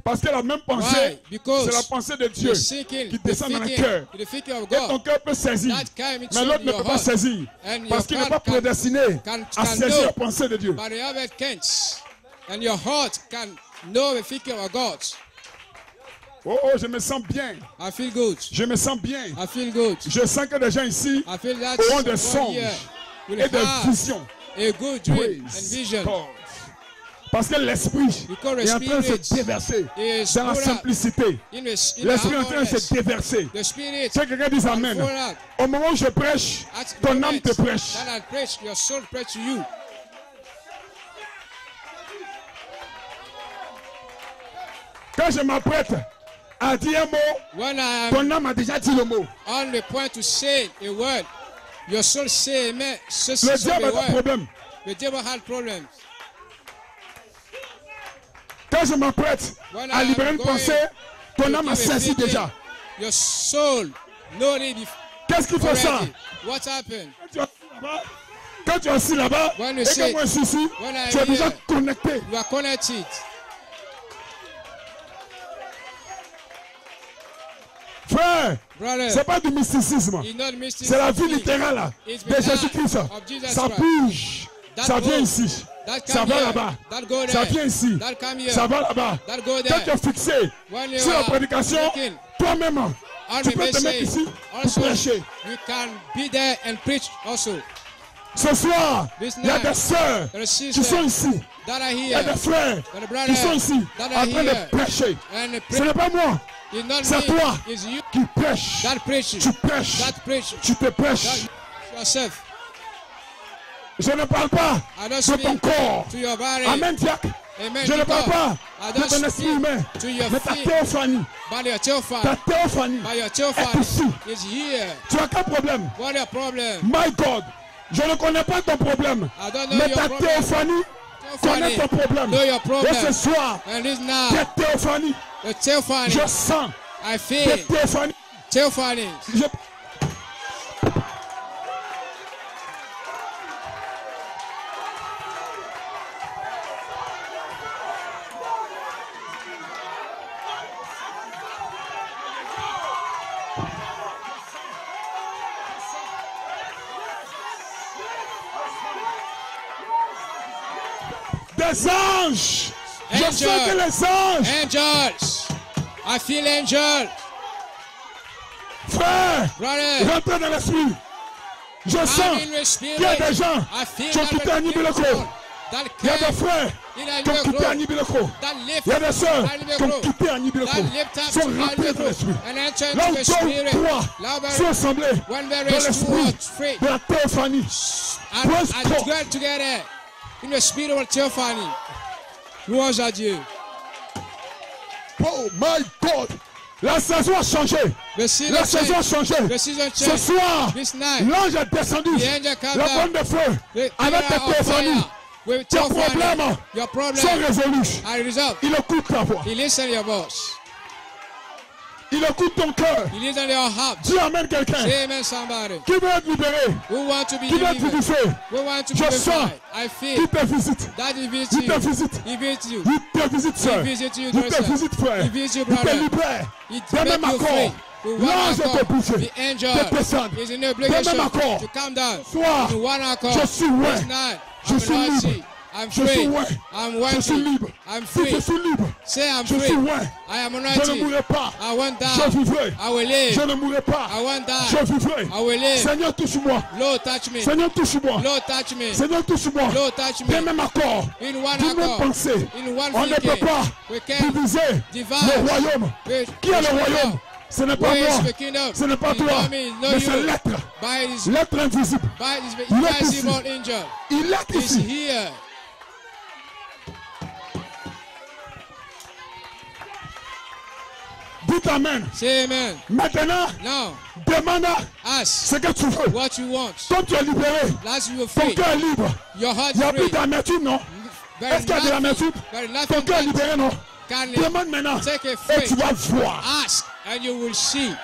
Parce que la même Why? pensée, Because c'est la pensée de Dieu the thinking, qui the descend dans le thinking, cœur. the thinking of Et ton God, cœur peut saisir, that came into mais l'autre ne your peut pas heart. saisir. And Parce your qu'il n'est pas heart can- prédestiné can à saisir know. la pensée de Dieu. but the other can't. And your heart can know the thinking of God. Oh, oh, je me sens bien. I feel good. Je me sens bien. I feel good. Je sens que des gens ici I feel that auront des someone songes here will et des have visions. a good dream and Praise vision. God. Parce que l'esprit Because the est en train de se spirit déverser is dans la poured out simplicité. in the L'esprit est en train de se humbleness. déverser. The spirit C'est que quelqu'un dise Amen. poured out. Au moment où je prêche, At the ton moment âme te prêche. that I preach, your soul preach to you. Quand je m'apprête à dire un mot, When I am ton âme a déjà dit le mot. on the point to say a word, your soul say amen. Say Le diable a a un word. problème. The devil had problems. Quand je m'apprête When à I libérer am une going pensée, ton to âme a give a saisi thinking, déjà. your soul know it Qu'est-ce qui fait ça? already. What happened? Quand tu es assis là-bas, When you et que say- moi je suis ici, when I tu es am déjà here, connecté. You are connected. Frère, Brother, c'est pas du mysticisme. it's not mystic. C'est la vie littérale It's de the Jésus-Christ. life of Jesus Ça Christ. bouge. That Ça vient goes. ici. That Ça come va here. là-bas. That go Ça there. vient ici. That come here. Ça va là-bas. That go Quand there. tu es fixé When you sur la are prédication, thinking toi-même, on tu the peux te mettre message, ici pour also prêcher. you can be there and preach also. Ce soir, This il y a night, des sœurs there are qui sisters sont ici. that are Il y a here des frères and the qui brothers sont ici that en are train here de prêcher. and Ce n'est pas moi, it's not c'est me, toi it's you qui prêches. that preaches. Tu prêches. That preaches. Tu te prêches. That yourself. Je ne parle pas I don't de speak ton corps. to your body. Amen, Diac. Amen. Je ne parle because pas I de don't ton esprit speak humain. to your Mais ta feet, théophanie, but your theophany. ta théophanie But your est theophany ici. is here. Tu as quel problème? What a problem. My God, je ne connais pas ton problème. I don't know Mais your ta problem. théophanie connaît ton problème. Know your problem. Et ce soir, And this now, tes théophanies, the theophany, je sens I tes feel théophanies. theophany. Des anges. Je Angels. sens que les anges, Angels. I feel angels. frère, Brother, rentrez dans l'esprit. Je I'm sens in the spirit. qu'il y a des gens I feel qui ont that quitté Anibiloko. that Il y a des came frères in qui ont quitté Anibiloko. Anibiloko. That lift Il y a des sœurs up qui ont quitté Anibiloko. that lift up Sont to rentrés dans Anibiloko l'esprit. and enter Là où into the deux ou spirit. trois Now sont assemblés when dans there is two l'esprit or three de la théophanie. and Praise God. dwell together in the spirit of theophany. Louange à Dieu. Oh my God. La saison a changé. The season La saison a change. changé. The season Ce change. soir, This night, l'ange est descendu. the angel come La down. bonne de feu The avec ta pillar of théophanie fire with Tes theophany. problèmes Your sont problem résolus. are resolved. Il écoute ta voix. He listens to your voice. Il écoute ton cœur. He listens to your heart. Dis amen quelqu'un. Say amen, somebody. Qui veut être libéré? Who want to be Qui veut être delivered? vivifié? Who want to be Je sens delivered? I feel Qui te visite? that he visits Il te you. visite. He visits you. Il te visite, He sœur. visits you, Il te brother. visite, frère. He visits you, Il te brother. libère. He D'un make même you accord. free. with one L'ange est accord. obligé The angel de descendre. is in De obligation même accord. to come down. Soir, In one accord. je suis ouais. This night, Je I'm suis in libre. mercy. I'm Je suis free. ouais. I'm Je suis working. libre. I'm Si je free. suis libre, Say I'm je free. suis ouais. I am Je ne anointed. mourrai pas. I won't Je die. vivrai. I will live. Je ne mourrai pas. I won't die. Je vivrai. I will live. Seigneur, touche-moi. Lord, touch me. Seigneur, touche-moi. Lord, touch me. Seigneur, touche-moi. Lord, touch Des me. mêmes accords. In one D'une même accord. pensée. In one On ne peut thinking. pas We can diviser divide. le royaume. Qui est le royaume? Ce n'est pas Where is moi. the kingdom? Ce n'est pas It's toi. not me, it's not Mais c'est you. l'être. By this, L'être invisible. by this Il est invisible ici. angel. Il est Is ici. here. Dites Amen. Say amen. Maintenant, Now, demande ask ce que tu veux. what you want. Comme tu es libéré, As you are ton free, cœur est libre. your heart Il n'y a is plus free. d'amertume, non? There Est-ce is qu'il y a de l'amertume? there is Ton nothing cœur est that libéré, non? can Demande maintenant. take a Et tu free. vas voir. Ask and you will see.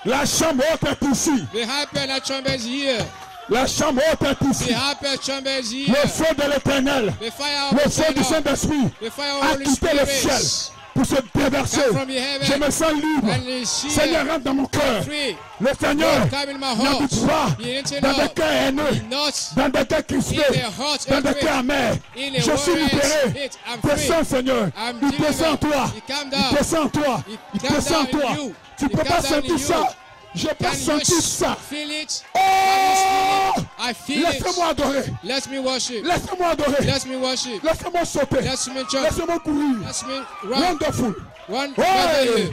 La chambre haute est ici. The hyper chamber is here. La chambre haute est The ici. hyper chamber is Le here. feu de l'éternel. The fire of Le the feu du Son, Saint-Esprit the fire of a Holy quitté le Spirit. ciel pour se déverser. Come from the heaven. Je me sens libre. And is here. Seigneur, rentre dans mon cœur. Free. Le Seigneur Lord, come in my heart. n'habite pas He ain't dans des enough. cœurs haineux, Not dans des cœurs crispés, in a heart dans des earthquake. cœurs amers. In a Je suis world libéré. hate. I'm free. Descends, Seigneur. I'm Il descend en toi. He come Il down. descend en toi. He Il come descend en down in toi. you. Tu He peux come pas down in sentir you. ça. Je peux Can you sentir ça. feel it? Oh! I feel it. Laissez-moi adorer. Let me worship. Laissez-moi adorer. Let me worship. Laissez-moi sauter. Let me jump. Laissez-moi courir. Let me run. Wonderful. One. Ouais.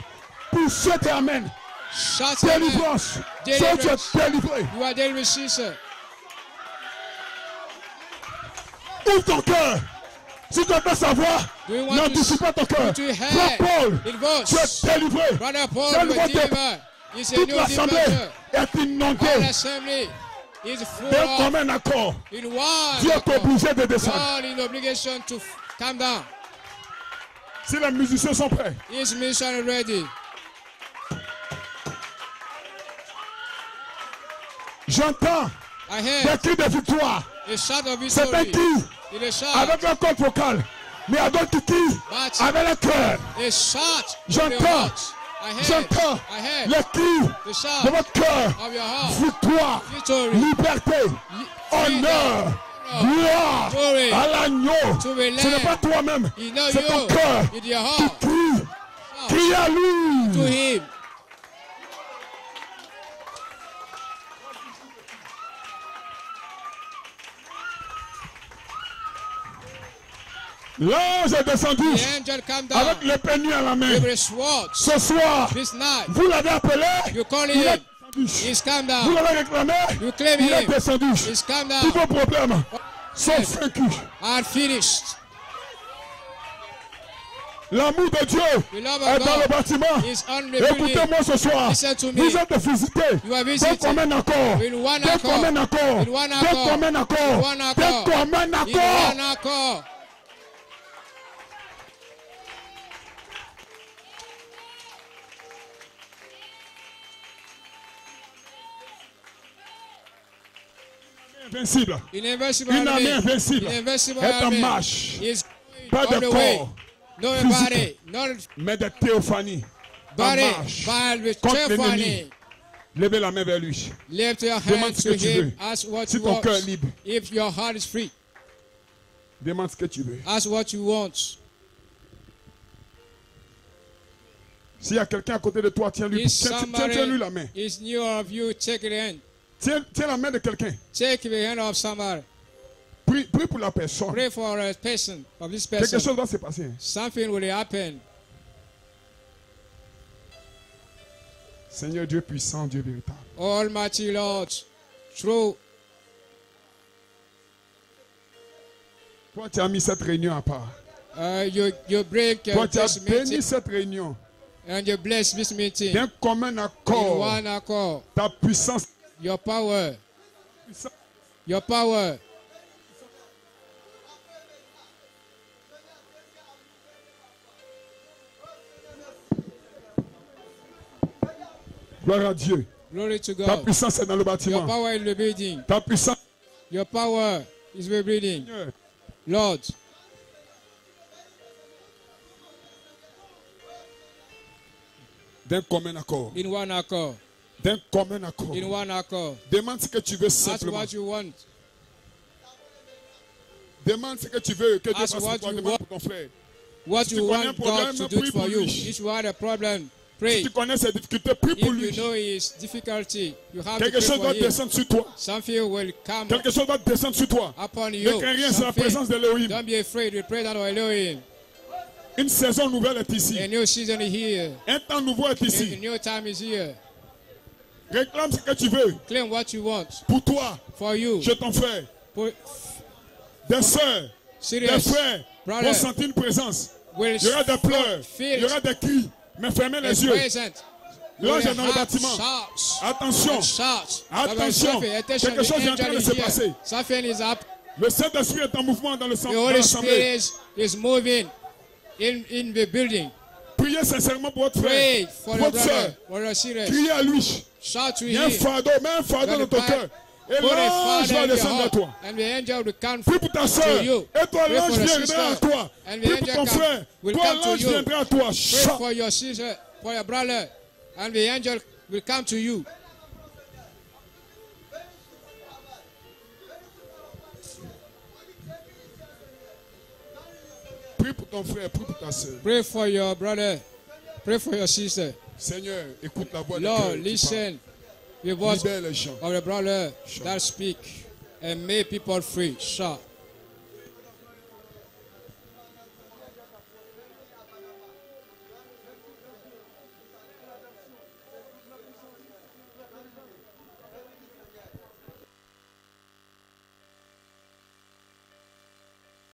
Poussez tes amen. Shout amen. Délivrance. Délivrance. Sois délivré. You are there with Jesus. Ouvre ton cœur. Si tu entends sa voix, Do you want n'anticipe pas ton cœur. to Frère hear Paul, it voice? tu es délivré. Brother Paul, C'est you le are vote de- delivered. It's a Toute new l'assemblée departure. est All inondée assembly is full d'un of commun accord. in one. Dieu est accord. obligé de descendre. God in obligation to come down. Si les musiciens sont prêts, His mission ready. j'entends I des heard cris de victoire. a shout of C'est un victory. cri In a shout. avec un code vocal, mais à d'autres qui crient But avec le cœur. a shout. J'entends. Of your heart. I heard. J'entends I heard. les cris The de shout votre cœur. of your heart. Victoire, Victory. liberté, honneur, gloire Glory. à l'agneau. To the Ce n'est Lamb. pas toi-même, You know c'est ton you. cœur In your qui heart. crie. Crie à To lui. him. L'ange est descendu The angel come down. avec l'épée nue à la main. With a sword. Ce soir, This night. vous l'avez appelé, You call il est him. descendu. He's come Vous down. l'avez réclamé, You claim il est him. descendu. He's come Tous down. vos problèmes sont vaincus. And finished. L'amour de Dieu The love est of dans le God bâtiment. is on the building. Écoutez-moi ce soir. Listen to me. Vous êtes visité. You are D'un visited. commun accord. In one D'un accord. commun accord. In one D'un accord. commun accord. In one D'un accord. commun In accord. one accord. Invincible. Invincible Une armée army. invincible Invincible est en army marche. is Pas on de the way. corps, No physique. body. Not Mais de théophanie. En body. marche. But with Contre Stephanie. l'ennemi. Levez la main vers lui. Lift your Demande hand ce to que tu him. veux. Ask what Si you ton want. cœur est libre, If your heart is free, demande ce que tu veux. ask what you want. S'il y a quelqu'un à côté de toi, tiens-lui If tiens-lui la main. somebody is near of you, take the hand. Tiens la main de quelqu'un. Take the hand of somebody. Prie pour la personne. Pray for a person, of this Quelque person. chose va se passer. Hein. Something will happen. Seigneur Dieu puissant, Dieu véritable. Almighty Lord, true. Toi, tu as mis cette réunion à part. You break Toi, tu as this béni meeting cette réunion and you bless this meeting d'un commun in accord. one accord. Ta puissance. Your power, your power. Gloire à Dieu. Glory to Ta God. puissance est dans le Your bâtiment. power in the building. Ta puissance. Your power is in the building. Lord, D'un commun accord. in one accord. D'un commun accord. In one accord. Demande ce que tu veux Ask simplement. what you want. Demande ce que tu veux que Dieu Ask fasse what pour toi. you Demande want. pour ton frère. What Si you tu connais un want problème, God to do prie it for pour you. lui. If you have a problem, Si pray. tu connais ses difficultés, prie pour If lui. you know his difficulty, you have to Quelque pray chose for va him. descendre sur toi. Something will come Quelque chose va descendre sur toi. upon Ne you. crains rien, c'est la Something. présence d'Élohim. Don't be afraid. We pray that Elohim. Une saison nouvelle est ici. A new season is here. Un temps nouveau est A ici. new time is here. Réclame ce que tu veux. Claim what you want Pour toi, for you. chez ton frère. For Des sœurs, des serious frères vont brother sentir une présence. will Il y aura des pleurs, il y aura des cris. Mais fermez les is yeux. present. L'ange Will est dans le have bâtiment. shouts Attention, and shouts. attention. Attention, Quelque chose est en train de se passer. Something is up. Le Saint-Esprit est en mouvement dans le The centre de Holy l'Assemblée. Spirit is moving in the building. Priez sincèrement pour votre frère, Pray for pour your votre brother. soeur. For your serious. Criez à lui. Shout to Il y a un him. fardeau, mets un fardeau dans ton cœur. Et Put a l'ange father va in your descendre à heart, toi. and the angel will come Prie pour ta to soeur. you. Et toi, Pray l'ange for the viendra à sister, toi. and the Prie pour angel ton frère. will Toi, come to l'ange you. viendra à toi. Pray Chut. for your sister, for your brother, and the angel will come to you. Prie pour ton frère, prie pour ta soeur. Pray for your brother. Pray for your sister. Seigneur, écoute la voix de Lord, cœur qui listen the parle. voice Libère les gens. of the brother that speak and make people free. Shout.